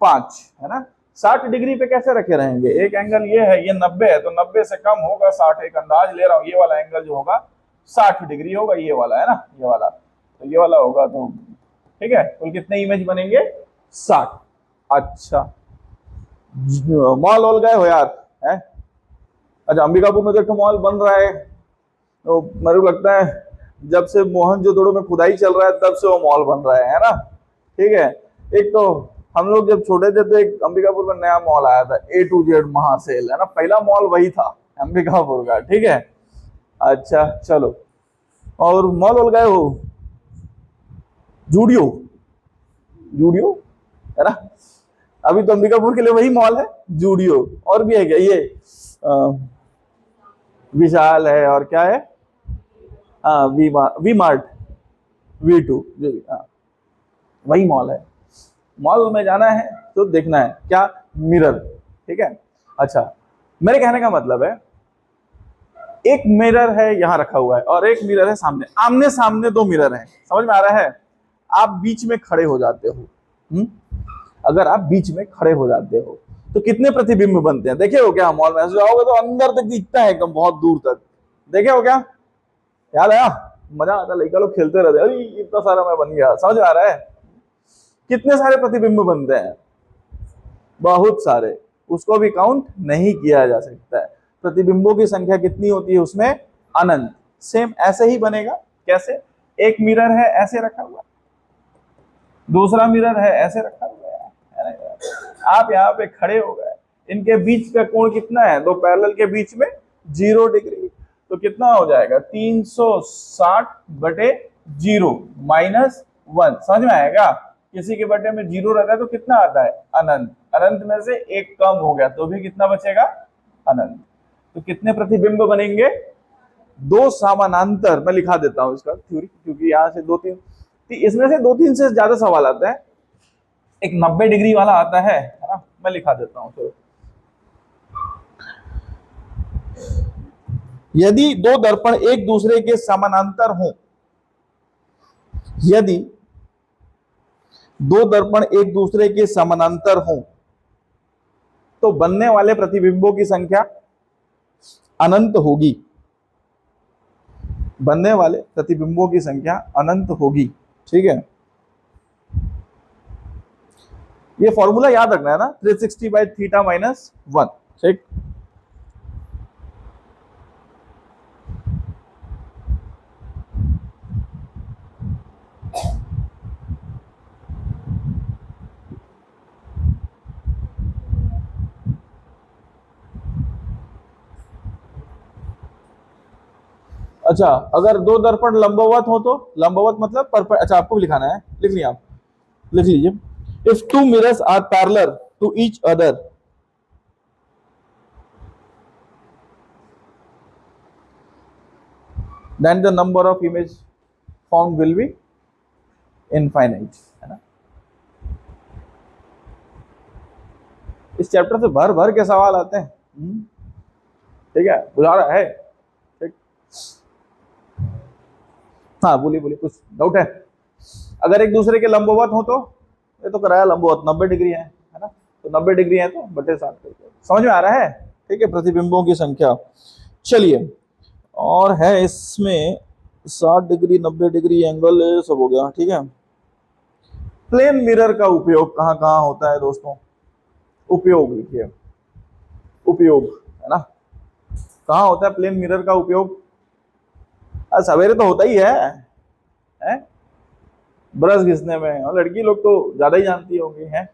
5, है ना। 60 डिग्री पे कैसे रखे रहेंगे? एक एंगल ये है, ये 90 है, तो 90 से कम होगा 60, एक अंदाज ले रहा हूं, ये वाला एंगल जो होगा 60 डिग्री होगा, ये वाला, है ना, ये वाला, तो ये वाला होगा, तो ठीक है। कुल कितने इमेज बनेंगे? 60। अच्छा मॉल वॉल गए हो यार? है? अच्छा, अंबिकापुर में तो एक मॉल बन रहा है, तो मेरे को लगता है जब से मोहनजोदड़ो में खुदाई चल रहा है तब से वो मॉल बन रहा है ना? ठीक है। एक तो हम लोग जब छोटे थे तो एक अंबिकापुर में नया मॉल आया था, A to Z महासेल, है ना? पहला मॉल वही था अंबिकापुर का। ठीक है, अच्छा चलो। और मॉल वॉल गए हो? जूडियो, जूडियो, है ना? अभी तो अंबिकापुर के लिए वही मॉल है, जूडियो। और भी है क्या ये? विशाल है, और क्या है? हाँ, वी मार्ट, V2, जो भी, हाँ, वही मॉल है। मॉल में जाना है तो देखना है क्या? मिरर। ठीक है, अच्छा, मेरे कहने का मतलब है एक मिरर है यहाँ रखा हुआ है और एक मिरर है सामने, आमने सामने दो मिरर हैं, समझ में आ रहा है? आप बीच में खड़े हो जाते हो। अगर आप बीच में खड़े हो जाते हो तो कितने प्रतिबिंब बनते हैं? देखे हो क्या? मॉल में ऐसे जाओगे तो अंदर तक दिखता है, एकदम बहुत दूर तक। देखे हो क्या? याद आया? मजा आता है, लड़का लोग खेलते रहते, अरे इतना सारा मैं बन गया, समझ में आ रहा है? कितने सारे प्रतिबिंब बनते हैं? बहुत सारे, उसको भी काउंट नहीं किया जा सकता है। प्रतिबिंबों की संख्या कितनी होती है उसमें? अनंत। सेम ऐसे ही बनेगा। कैसे? एक मिरर है ऐसे रखा हुआ, दूसरा मिरर है ऐसे रखा हुआ है ना? आप यहाँ पे खड़े हो गए, इनके बीच का कोण कितना है? दो पैरेलल के बीच में 0 डिग्री। तो कितना हो जाएगा? 360/0 -1। समझ में आएगा? किसी के बटे में 0 रहता है तो कितना आता है? अनंत। अनंत में से एक कम हो गया तो भी कितना बचेगा? अनंत। तो कितने प्रतिबिंब बनेंगे? दो समानांतर, मैं लिखा देता हूं इसका थ्योरी, क्योंकि यहां से दो तीन, इसमें से दो तीन से ज्यादा सवाल आता है। एक 90 डिग्री वाला आता है ना? मैं लिखा देता हूं। तो यदि दो दर्पण एक दूसरे के समानांतर हों, यदि दो दर्पण एक दूसरे के समानांतर हों तो बनने वाले प्रतिबिंबों की संख्या अनंत होगी। बनने वाले प्रतिबिंबों की संख्या अनंत होगी। ठीक है, ये फॉर्मूला याद रखना है ना, 360/θ-1। ठीक, अच्छा, अगर दो दर्पण लंबवत हो तो? लंबवत मतलब अच्छा, आपको भी लिखाना है, लिख लिया आप, लिख लीजिए। If two mirrors are parallel to each other, then the number of image formed will be infinite, है ना? इस चैप्टर से भर भर के सवाल आते हैं। ठीक है, बुझा रहा है? ठीक, हाँ, बोलिए बोलिए, कुछ डाउट है? अगर एक दूसरे के लंबवत हो तो? ये तो कराया लंबवत 90 डिग्री है ना? तो 90 डिग्री है तो बटे 7 करके, समझ में आ रहा है? ठीक है, प्रतिबिंबों की संख्या। चलिए, और है इसमें 60 डिग्री, 90 डिग्री एंगल, सब हो गया। ठीक है, प्लेन मिरर का उपयोग कहाँ कहाँ होता है दोस्तों? उपयोग लिखिए, उपयोग, है ना? कहाँ होता है प्लेन मिरर का उपयोग? सवेरे तो होता ही है? ब्रश घिसने में, और लड़की लोग तो ज्यादा ही जानती होंगी, है?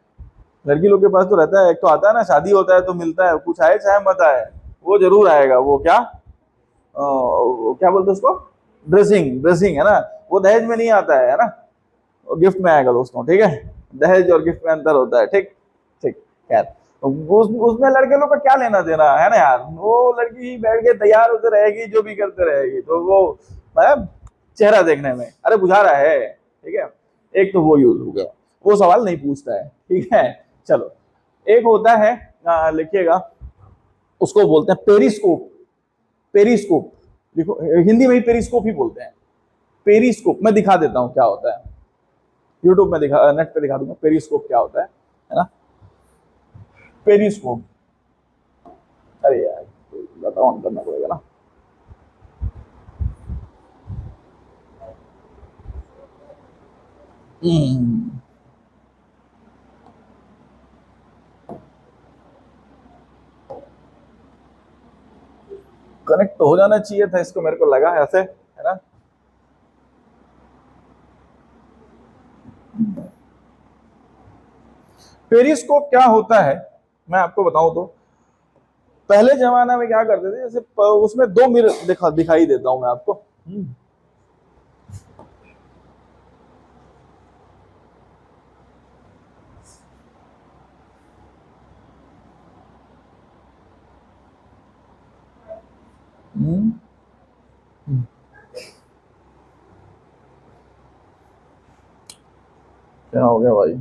लड़की लोग के पास तो रहता है, एक तो आता है ना, शादी होता है तो मिलता है, कुछ आए चाहे मत आए, वो जरूर आएगा। वो क्या, क्या बोलते हैं उसको? ड्रेसिंग, ड्रेसिंग, है ना? वो दहेज में नहीं आता है ना? वो गिफ्ट में आएगा दोस्तों। ठीक है, दहेज और गिफ्ट में अंतर होता है। ठीक, ठीक, खैर, उसमें लड़के लोग का क्या लेना देना है ना यार? वो लड़की बैठ के तैयार होते रहेगी, जो भी करते रहेगी, तो वो मतलब चेहरा देखने में, अरे बुझा रहा है? ठीक है, एक तो वो यूज हो गया, वो सवाल नहीं पूछता है। ठीक है, चलो, एक होता है, लिखिएगा, उसको बोलते हैं पेरिस्कोप। पेरिस्कोप लिखो, हिंदी में ही पेरिस्कोप ही बोलते हैं। पेरिस्कोप मैं दिखा देता हूं क्या होता है, यूट्यूब में दिखा, नेट पे दिखा दूंगा पेरिस्कोप क्या होता है ना? पेरिस्कोप, अरे यार, डाटा ऑन करना पड़ेगा ना। हम्म, कनेक्ट तो हो जाना चाहिए था, इसको मेरे को लगा ऐसे, है ना। पेरिस्कोप क्या होता है मैं आपको बताऊं तो, पहले जमाना में क्या करते थे, जैसे उसमें दो मिरर दिखाई देता हूं मैं आपको। क्या हो गया भाई?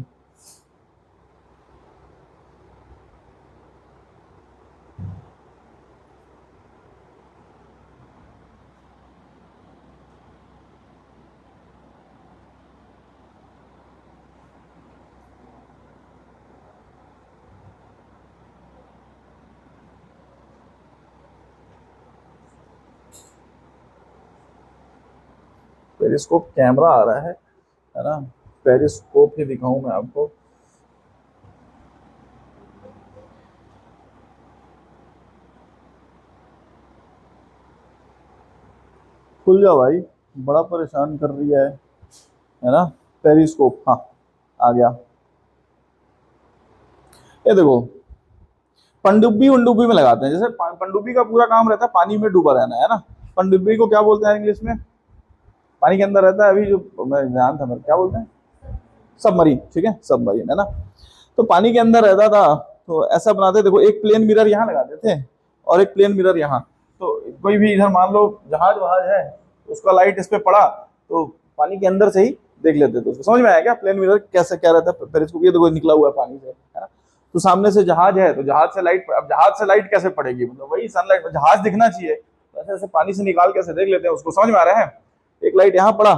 पेरिस्कोप कैमरा आ रहा है ना। पेरिस्कोप ही दिखाऊं मैं आपको। खुल जा भाई, बड़ा परेशान कर रही है ना। पेरिस्कोप, हाँ आ गया। ये देखो, पनडुब्बी उनडुब्बी में लगाते हैं, जैसे पनडुब्बी का पूरा काम रहता है पानी में डूबा रहना, है ना। पनडुब्बी को क्या बोलते हैं इंग्लिश में? पानी के अंदर रहता है, अभी जो मैं ध्यान था मेरे, क्या बोलते हैं? सबमरीन, ठीक है, सबमरीन, है ना। तो पानी के अंदर रहता था, तो ऐसा बनाते, देखो एक प्लेन मिरर यहाँ लगाते थे और एक प्लेन मिरर यहाँ। तो कोई भी इधर मान लो जहाज वहाज है, उसका लाइट इस पे पड़ा तो पानी के अंदर से ही देख लेते थे उसको। समझ में आया क्या प्लेन मिरर कैसे क्या रहता है? पेरिस्कोप ये देखो निकला हुआ है पानी से, है ना। तो सामने से जहाज है, तो जहाज से लाइट, अब जहाज से लाइट कैसे पड़ेगी? मतलब वही सनलाइट, जहाज दिखना चाहिए, तो ऐसे ऐसे पानी से निकाल कैसे देख लेते हैं उसको। समझ में आ रहा है? एक लाइट यहाँ पड़ा,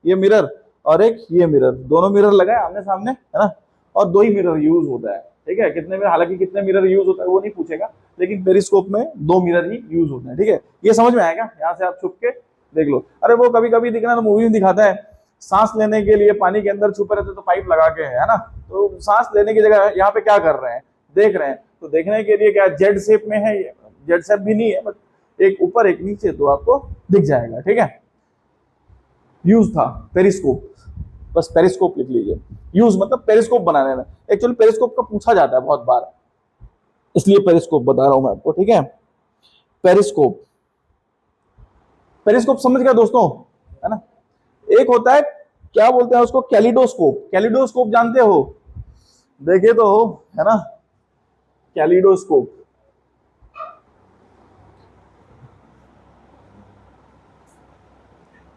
ये मिरर, और एक ये मिरर, दोनों मिरर लगाए आमने सामने, है ना। और दो ही मिरर यूज होता है, ठीक है। कितने में, हालांकि कितने मिरर यूज होता है वो नहीं पूछेगा, लेकिन पेरिस्कोप में दो मिरर ही यूज होते हैं, ठीक है। ये समझ में आएगा, यहाँ से आप छुप के देख लो। अरे वो कभी कभी दिखना तो मूवी में दिखाता है, सांस लेने के लिए पानी के अंदर छुपे रहते तो पाइप लगा के, है ना। तो सांस लेने की जगह यहाँ पे क्या कर रहे हैं, देख रहे हैं। तो देखने के लिए क्या जेड शेप में है, जेड शेप भी नहीं है, बट एक ऊपर एक नीचे, तो आपको दिख जाएगा, ठीक है। यूज था पेरिस्कोप, बस पेरिस्कोप लिख लीजिए। यूज मतलब पेरिस्कोप बनाने में, एक्चुअली पेरिस्कोप का पूछा जाता है बहुत बार, इसलिए पेरिस्कोप बता रहा हूं मैं आपको, ठीक है। पेरिस्कोप, पेरिस्कोप समझ गया दोस्तों, है ना। एक होता है, क्या बोलते हैं उसको, कैलिडोस्कोप। कैलिडोस्कोप जानते हो? देखे तो हो, है ना, कैलिडोस्कोप।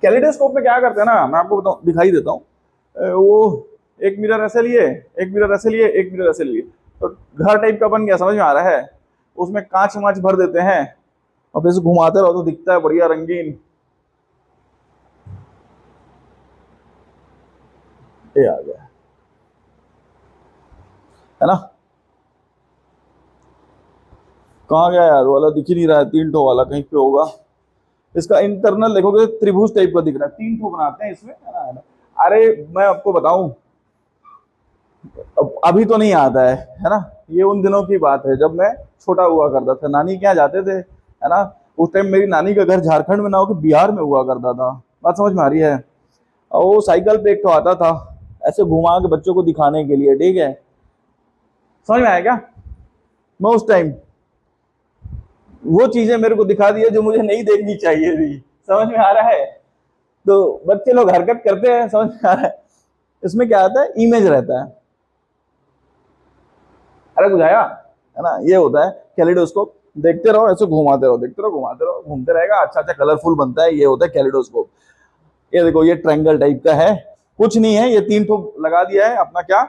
कैलिडोस्कोप में क्या करते हैं ना, मैं आपको बताऊं, दिखाई देता हूं। वो एक मिरर ऐसे लिए, एक मिरर ऐसे लिए, एक मिरर ऐसे लिए, तो घर टाइप का बन गया, समझ में आ रहा है। उसमें कांच वाच भर देते हैं और फिर घुमाते रहो तो दिखता है बढ़िया रंगीन। ये आ गया, है ना। कहाँ गया यार वाला, दिख ही नहीं रहा है, तीन ठो वाला कहीं पे होगा। इसका इंटरनल देखोगे त्रिभुज टाइप का दिख रहा है, तीन ठो बनाते हैं इसमें, है ना। अरे मैं आपको बताऊं, अभी तो नहीं आता है ना। ये उन दिनों की बात है जब मैं छोटा हुआ करता था, नानी के यहाँ जाते थे, है ना। उस टाइम मेरी नानी का घर झारखंड में ना होकर बिहार में हुआ करता था। बात समझ में आ रही है? और वो साइकिल पे एक तो आता था, ऐसे घुमा के बच्चों को दिखाने के लिए, ठीक है। समझ में आया क्या? मैं उस टाइम वो चीजें मेरे को दिखा दी है जो मुझे नहीं देखनी चाहिए थी। समझ में आ रहा है? तो बच्चे लोग हरकत करते हैं, समझ में आ रहा है? इसमें क्या आता है, इमेज रहता है। अरे बुझाया, है ना। ये होता है कैलिडोस्कोप। देखते रहो, ऐसे घुमाते रहो, देखते रहो, घुमाते रहो, घूमते रहेगा, अच्छा अच्छा कलरफुल बनता है। ये होता है कैलिडोस्कोप। ये देखो, ये ट्रायंगल टाइप का है, कुछ नहीं है, ये तीन ठो लगा दिया है अपना, क्या,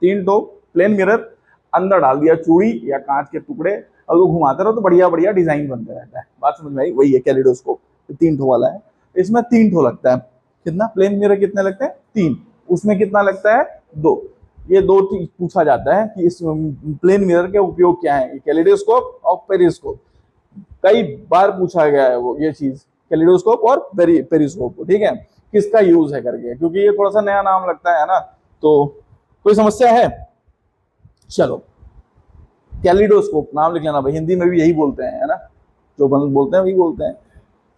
तीन ठो प्लेन मिरर, अंदर डाल दिया चूड़ी या कांच के टुकड़े, और वो घुमाते रहो तो बढ़िया बढ़िया डिजाइन बनते रहता है। बात समझ में आई? वही है कैलिडोस्कोप, तीन ठो वाला है। इसमें तीन ठो लगता है। कितना प्लेन मिरर कितने लगते हैं? तीन। उसमें कितना लगता है? दो। ये दो चीज पूछा जाता है कि इस प्लेन मिरर के उपयोग क्या है, कैलिडोस्कोप और पेरिस्कोप। कई बार पूछा गया है वो ये चीज, कैलिडोस्कोप और पेरिस्कोप, ठीक है, किसका यूज है करके, क्योंकि ये थोड़ा सा नया नाम लगता है ना। तो कोई समस्या है? चलो, कैलिडोस्कोप नाम लिख लेना भाई, हिंदी में भी यही बोलते हैं, है ना। जो बोलते हैं वही बोलते हैं।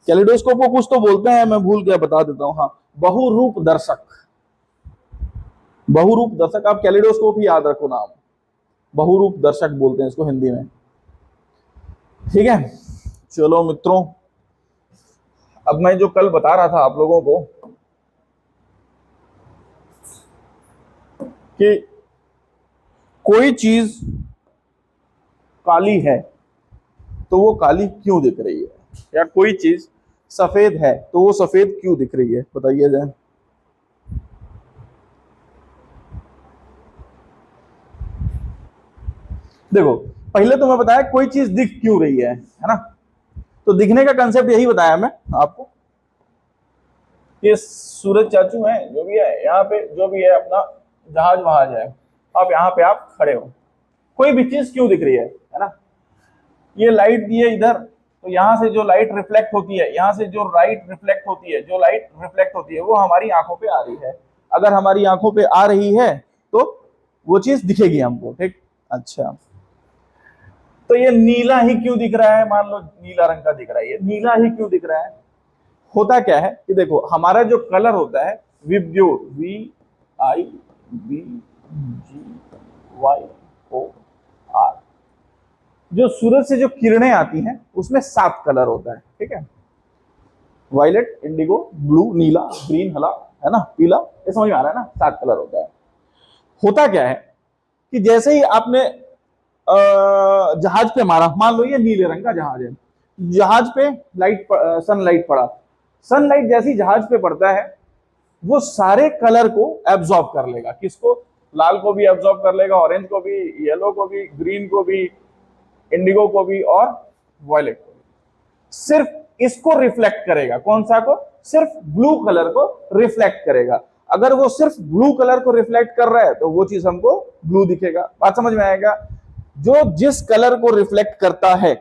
कैलिडोस्कोप को कुछ तो बोलते हैं, मैं भूल गया, बता देता हूं। हाँ, बहुरूप दर्शक। बहुरूप दर्शक, आप कैलिडोस्कोप ही याद रखो नाम, बहुरूप दर्शक बोलते हैं इसको हिंदी में। ठीक है, चलो मित्रों, अब मैं जो कल बता रहा था आप लोगों को कि कोई चीज काली है तो वो काली क्यों दिख रही है, या कोई चीज सफेद है तो वो सफेद क्यों दिख रही है, बताइए जाए। देखो, पहले तो मैं बताया कोई चीज दिख क्यों रही है ना। तो दिखने का कंसेप्ट यही बताया मैं आपको। ये सूरज चाचू है, जो भी है यहाँ पे, जो भी है अपना जहाज वहाज है, आप यहाँ पे आप खड़े हो, कोई भी चीज क्यों दिख रही है ना। ये लाइट दी है इधर, तो यहाँ से जो लाइट रिफ्लेक्ट होती है, यहाँ से जो लाइट रिफ्लेक्ट होती है, जो लाइट रिफ्लेक्ट होती है वो हमारी आंखों पे आ रही है। अगर हमारी आंखों पे आ रही है तो वो चीज दिखेगी हमको, ठीक। अच्छा, तो ये नीला ही क्यों दिख रहा है, मान लो नीला रंग का दिख रहा है, ये नीला ही क्यों दिख रहा है। होता क्या है कि देखो, हमारा जो कलर होता है विब्ग्योर, VIBGYOR, जो सूरज से जो किरणें आती हैं उसमें 7 कलर होता है, ठीक है। वायलेट, इंडिगो, ब्लू, नीला, ग्रीन, हला, है ना, पीला, ये समझ में आ रहा है ना, 7 कलर होता है। होता क्या है कि जैसे ही आपने जहाज पे मारा, मान लो ये नीले रंग का जहाज है, जहाज पे लाइट, सनलाइट पड़ा, सनलाइट जैसी जहाज पे पड़ता है वो सारे कलर को एब्जॉर्ब कर लेगा। किसको, लाल को भी एब्जॉर्ब कर लेगा, ऑरेंज को भी, येलो को भी, ग्रीन को भी, इंडिगो को भी और वॉयलेट को भी। सिर्फ इसको रिफ्लेक्ट करेगा, कौन सा को, सिर्फ ब्लू कलर को रिफ्लेक्ट करेगा। अगर वो सिर्फ ब्लू कलर को रिफ्लेक्ट कर रहा है तो वो चीज हमको ब्लू दिखेगा। बात समझ में आएगा। जो जिस कलर को रिफ्लेक्ट करता है,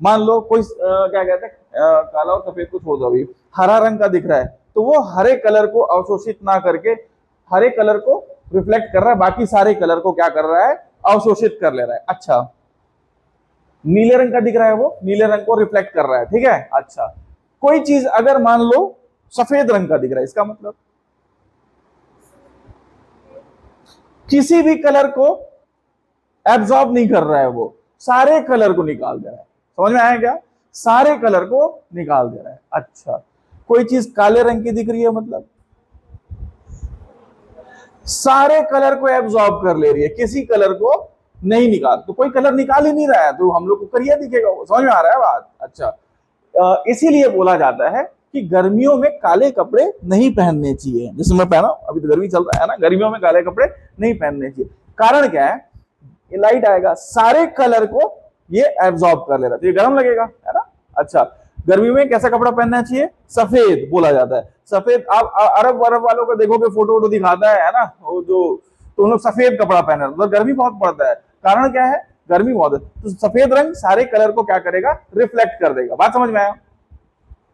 मान लो कोई क्या कहते हैं, काला और सफेद को छोड़ दो, अभी हरा रंग का दिख रहा है तो वो हरे कलर को अवशोषित ना करके हरे कलर को रिफ्लेक्ट कर रहा है, बाकी सारे कलर को क्या कर रहा है, अवशोषित कर ले रहा है। अच्छा, नीले रंग का दिख रहा है, वो नीले रंग को रिफ्लेक्ट कर रहा है, ठीक है। अच्छा, कोई चीज अगर मान लो सफेद रंग का दिख रहा है, इसका मतलब किसी भी कलर को एब्जॉर्ब नहीं कर रहा है, वो सारे कलर को निकाल दे रहा है। समझ में आया क्या, सारे कलर को निकाल दे रहा है। अच्छा, कोई चीज काले रंग की दिख रही है, मतलब सारे कलर को एब्जॉर्ब कर ले रही है, किसी कलर को नहीं निकाल, तो कोई कलर निकाल ही नहीं रहा है तो हम लोग को करिया दिखेगा वो। समझ में आ रहा है बात। अच्छा, इसीलिए बोला जाता है कि गर्मियों में काले कपड़े नहीं पहनने चाहिए। जैसे मैं पहना, अभी तो गर्मी चल रहा है ना, गर्मियों में काले कपड़े नहीं पहनने चाहिए। कारण क्या है, ये लाइट आएगा, सारे कलर को ये एब्जॉर्ब कर ले रहा है तो ये गर्म लगेगा, है ना। अच्छा, गर्मी में कैसा कपड़ा पहनना चाहिए, सफेद बोला जाता है। सफेद, आप अरब वालों को देखोगे, फोटो वोटो दिखाता है ना, वो जो, तो उन लोग सफेद कपड़ा पहन रहे, तो गर्मी बहुत पड़ता है। कारण क्या है, गर्मी बहुत है, तो सफेद रंग सारे कलर को क्या करेगा, रिफ्लेक्ट कर देगा। बात समझ में आया।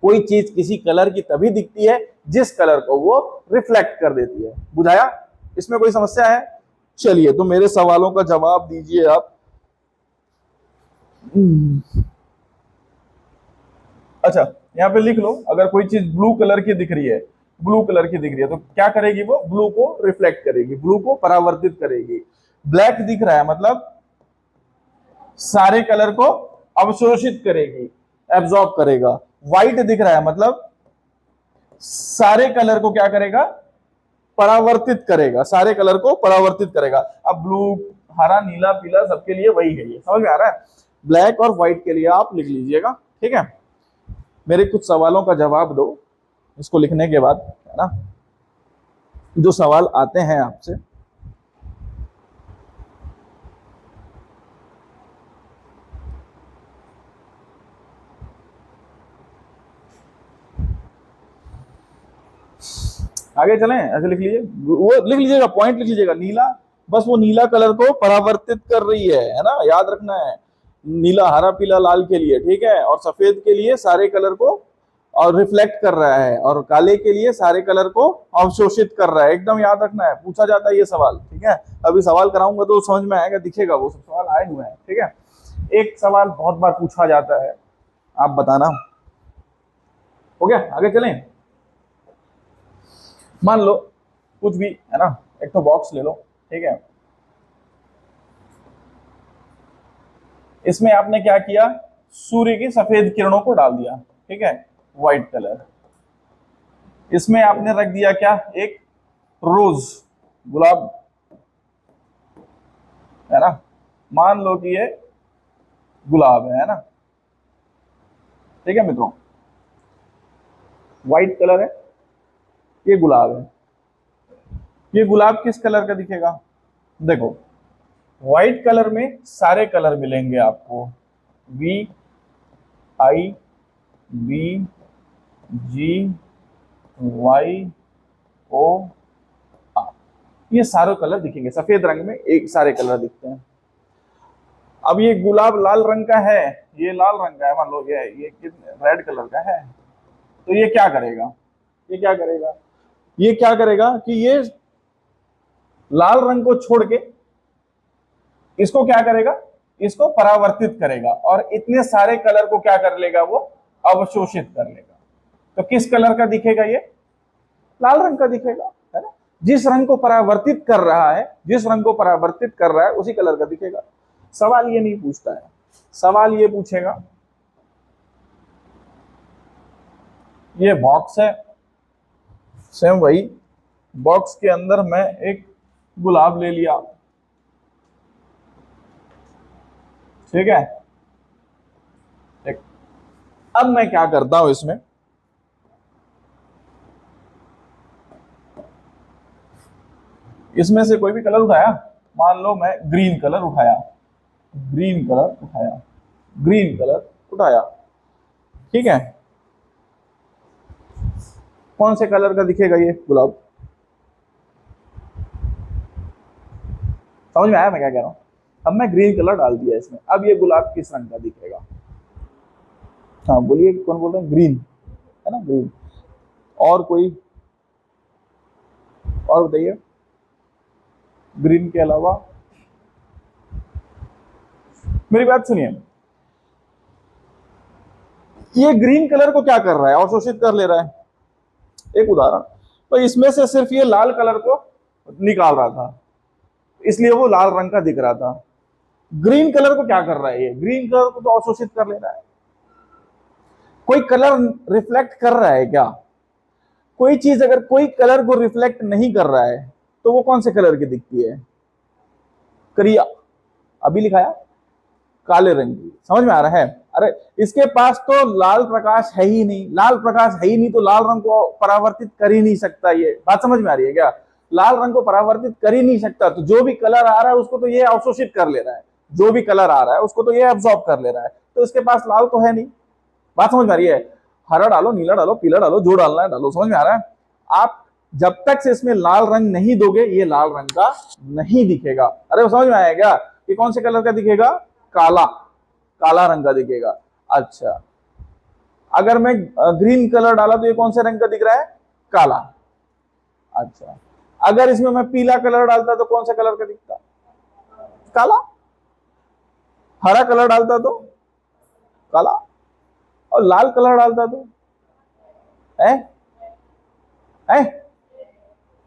कोई चीज किसी कलर की तभी दिखती है जिस कलर को वो रिफ्लेक्ट कर देती है। बुझाया, इसमें कोई समस्या है। चलिए, तो मेरे सवालों का जवाब दीजिए आप। अच्छा, यहाँ पे लिख लो, अगर कोई चीज ब्लू कलर की दिख रही है, ब्लू कलर की दिख रही है तो क्या करेगी, वो ब्लू को रिफ्लेक्ट करेगी, ब्लू को परावर्तित करेगी। ब्लैक दिख रहा है मतलब सारे कलर को अवशोषित करेगी, एब्जॉर्ब करेगा। व्हाइट दिख रहा है मतलब सारे कलर को क्या करेगा, परावर्तित करेगा, सारे कलर को परावर्तित करेगा। अब ब्लू, हरा, नीला, पीला सबके लिए वही है, ये समझ में आ रहा है। ब्लैक और व्हाइट के लिए आप लिख लीजिएगा, ठीक है। मेरे कुछ सवालों का जवाब दो इसको लिखने के बाद, है ना, जो सवाल आते हैं आपसे। आगे चलें, ऐसे लिख लीजिए, वो लिख लीजिएगा, पॉइंट लिख लीजिएगा, नीला, बस वो नीला कलर को परावर्तित कर रही है ना, याद रखना है। नीला, हरा, पीला, लाल के लिए, ठीक है, और सफेद के लिए सारे कलर को और रिफ्लेक्ट कर रहा है, और काले के लिए सारे कलर को अवशोषित कर रहा है। एकदम याद रखना है, पूछा जाता है ये सवाल, ठीक है। अभी सवाल कराऊंगा तो समझ में आएगा, दिखेगा, वो सब सवाल आए हुए हैं, ठीक है। एक सवाल बहुत बार पूछा जाता है आप बताना। हो गया, आगे चलें। मान लो कुछ भी है ना, एक तो बॉक्स ले लो, ठीक है। इसमें आपने क्या किया, सूर्य की सफेद किरणों को डाल दिया, ठीक है, व्हाइट कलर। इसमें आपने रख दिया क्या, एक रोज, गुलाब, है ना। मान लो कि ये गुलाब है ना, ठीक है मित्रों, व्हाइट कलर है, ये गुलाब है। ये गुलाब किस कलर का दिखेगा, देखो व्हाइट कलर में सारे कलर मिलेंगे आपको, V I B G Y O R, ये सारे कलर दिखेंगे सफेद रंग में, एक सारे कलर दिखते हैं। अब ये गुलाब लाल रंग का है, ये लाल रंग का है, मान लो ये रेड कलर का है, तो ये क्या करेगा, ये क्या करेगा, ये क्या करेगा कि ये लाल रंग को छोड़ के इसको क्या करेगा, इसको परावर्तित करेगा और इतने सारे कलर को क्या कर लेगा, वो अवशोषित कर लेगा। तो किस कलर का दिखेगा, ये लाल रंग का दिखेगा, है ना। जिस रंग को परावर्तित कर रहा है, जिस रंग को परावर्तित कर रहा है उसी कलर का दिखेगा। सवाल ये नहीं पूछता है, सवाल ये पूछेगा, ये बॉक्स है, सेम वही बॉक्स के अंदर मैं एक गुलाब ले लिया, ठीक है, ठीक। अब मैं क्या करता हूं, इसमें से कोई भी कलर उठाया, मान लो मैं ग्रीन कलर उठाया, ग्रीन कलर उठाया, ग्रीन कलर उठाया, ठीक है। कौन से कलर का दिखेगा ये गुलाब, समझ में आया मैं क्या कह रहा हूं। अब मैं ग्रीन कलर डाल दिया इसमें, अब ये गुलाब किस रंग का दिखेगा, हाँ बोलिए, कौन बोल रहे हैं, ग्रीन, है ना, ग्रीन। और कोई और बताइए, ग्रीन के अलावा, मेरी बात सुनिए, ये ग्रीन कलर को क्या कर रहा है, अवशोषित कर ले रहा है। एक उदाहरण, तो इसमें से सिर्फ ये लाल कलर को निकाल रहा था, इसलिए वो लाल रंग का दिख रहा था। ग्रीन कलर को क्या कर रहा है, ये ग्रीन कलर को तो अवशोषित कर ले रहा है। कोई कलर रिफ्लेक्ट कर रहा है क्या, कोई चीज अगर कोई कलर को रिफ्लेक्ट नहीं कर रहा है तो वो कौन से कलर की दिखती है, करिया, अभी लिखाया काले रंग की, समझ में आ रहा है। अरे इसके पास तो लाल प्रकाश है ही नहीं, लाल प्रकाश है ही नहीं तो लाल रंग को परावर्तित कर ही नहीं सकता, ये बात समझ में आ रही है क्या, लाल रंग को परावर्तित कर ही नहीं सकता, तो जो भी कलर आ रहा है उसको तो ये अवशोषित कर ले रहा है, जो भी कलर आ रहा है उसको तो ये एब्जॉर्ब कर ले रहा है, तो इसके पास लाल तो है नहीं। बात समझ में आ रही है, हरा डालो, नीला डालो, पीला डालो, जो डालना है डालो, समझ में आ रहा है। आप जब तक से इसमें लाल रंग नहीं दोगे ये लाल रंग का नहीं दिखेगा। अरे वो समझ में आया क्या, ये कौन से कलर का दिखेगा, काला, काला रंग का दिखेगा। अच्छा, अगर मैं ग्रीन कलर डाला तो ये कौन से रंग का दिख रहा है, काला। अच्छा, अगर इसमें मैं पीला कलर डालता तो कौन सा कलर का दिखता, काला। हरा कलर डालता तो काला, और लाल कलर डालता तो है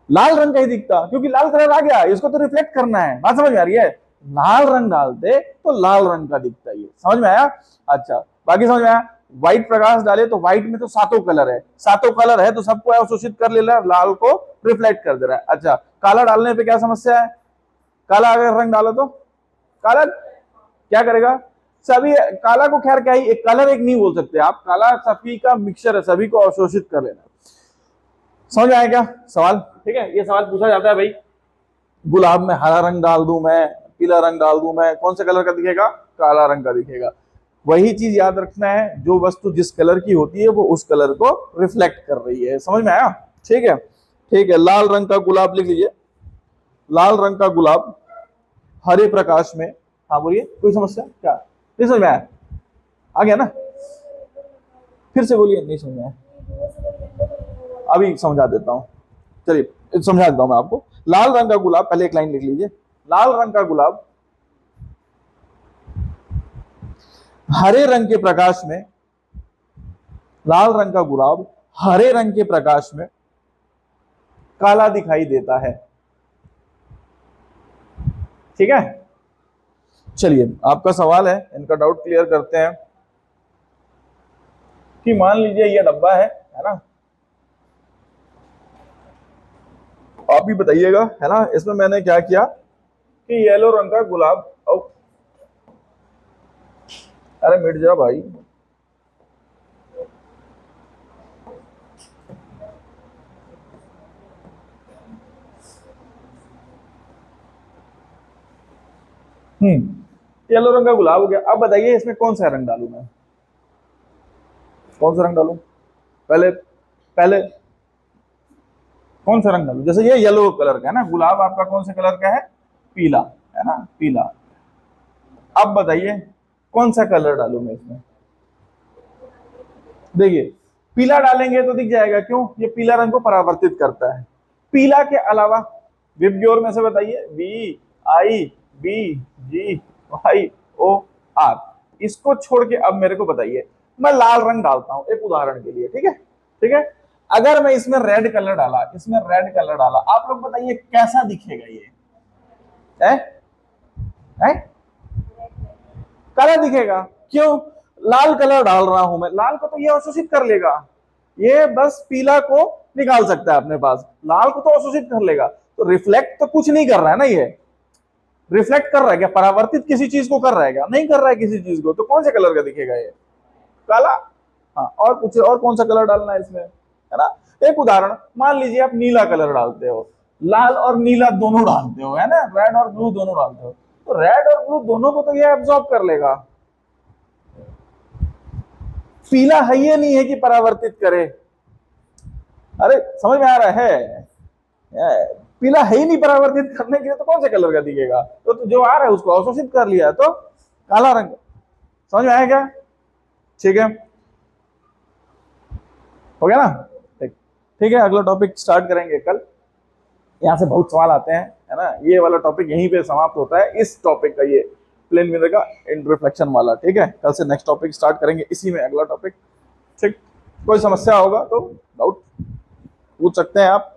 लाल रंग का ही दिखता, क्योंकि लाल कलर आ गया, इसको तो रिफ्लेक्ट करना है। बात समझ में आ रही है, लाल रंग डालते तो लाल रंग का दिखता, ये समझ में आया। अच्छा, बाकी समझ में आया। व्हाइट प्रकाश डाले तो व्हाइट में तो सातों कलर है, सातों कलर है तो सबको अवशोषित कर ले रहा है, लाल को रिफ्लेक्ट कर दे रहा है। अच्छा, काला डालने पे क्या समस्या है, काला अगर रंग डालो तो काला क्या करेगा, सभी काला को, खैर क्या ही एक कलर एक नहीं बोल सकते आप, काला सभी का मिक्सचर है, सभी को अवशोषित कर लेना। समझ में आया क्या सवाल, ठीक है। ये सवाल पूछा जाता है भाई, गुलाब में हरा रंग डाल दूं मैं, पीला रंग डाल दूं मैं, कौन से कलर का दिखेगा, काला रंग का दिखेगा। वही चीज याद रखना है, जो वस्तु जिस कलर की होती है वो उस कलर को रिफ्लेक्ट कर रही है। समझ में आया, ठीक है, ठीक है। लाल रंग का गुलाब लिख लीजिए, लाल रंग का गुलाब हरे प्रकाश में, हाँ बोलिए, कोई समस्या क्या, नहीं समझ में आया, आ गया ना, फिर से बोलिए, नहीं समझ में आया, अभी समझा देता हूं, चलिए समझा देता हूं मैं आपको। लाल रंग का गुलाब, पहले एक लाइन लिख लीजिए, लाल रंग का गुलाब हरे रंग के प्रकाश में लाल रंग का गुलाब हरे रंग के प्रकाश में काला दिखाई देता है। ठीक है, चलिए आपका सवाल है, इनका डाउट क्लियर करते हैं कि मान लीजिए ये डब्बा है ना, आप भी बताइएगा, है ना। इसमें मैंने क्या किया कि येलो रंग का गुलाब, अरे मिट जा भाई, येलो रंग का गुलाब हो गया। अब बताइए इसमें कौन सा रंग डालूं मैं, कौन सा रंग डालूं? पहले पहले कौन सा रंग डालूं? जैसे ये येलो कलर का है ना गुलाब, आपका कौन से कलर का है? पीला, है ना, पीला। अब बताइए कौन सा कलर डालूं मैं इसमें? देखिए पीला डालेंगे तो दिख जाएगा, क्यों? ये पीला रंग को परावर्तित करता है। पीला के अलावा विबग्योर में से बताइए, B I B G Y O R, इसको छोड़ के अब मेरे को बताइए, मैं लाल रंग डालता हूं एक उदाहरण के लिए, ठीक है, ठीक है। अगर मैं इसमें रेड कलर डाला, इसमें रेड कलर डाला, आप लोग बताइए कैसा दिखेगा ये? है? है? काला दिखेगा, क्यों? लाल कलर डाल रहा हूं मैं, लाल को तो ये अवशोषित कर लेगा, ये बस पीला को निकाल सकता है अपने पास, लाल को तो अवशोषित कर लेगा। तो रिफ्लेक्ट तो कुछ नहीं कर रहा है ना, ये रिफ्लेक्ट कर रहा है क्या? परावर्तित किसी चीज को कर रहा है क्या? नहीं कर रहा है किसी चीज को, तो कौन से कलर का दिखेगा ये? काला। हाँ, और कुछ, और कौन सा कलर डालना है इसमें, है ना। एक उदाहरण, मान लीजिए आप नीला कलर डालते हो, लाल और नीला दोनों डालते हो, है ना, रेड और ब्लू दोनों डालते हो, तो रेड और ब्लू दोनों को तो ये एब्जॉर्ब कर लेगा। पीला है ये नहीं है कि परावर्तित करे, अरे समझ में आ रहा है? पीला है ही नहीं परावर्तित करने के लिए, तो कौन से कलर का दिखेगा? तो जो आ रहा है उसको अवशोषित कर लिया, तो काला रंग। समझ में आया क्या? ठीक है, हो गया ना? ठीक है, अगला टॉपिक स्टार्ट करेंगे कल। यहाँ से बहुत सवाल आते हैं, है ना। ये वाला टॉपिक यहीं पे समाप्त होता है, इस टॉपिक का, ये प्लेन मिरर का इंटरफ्लेक्शन वाला। ठीक है, कल से नेक्स्ट टॉपिक स्टार्ट करेंगे, इसी में अगला टॉपिक। ठीक, कोई समस्या होगा तो डाउट पूछ सकते हैं आप।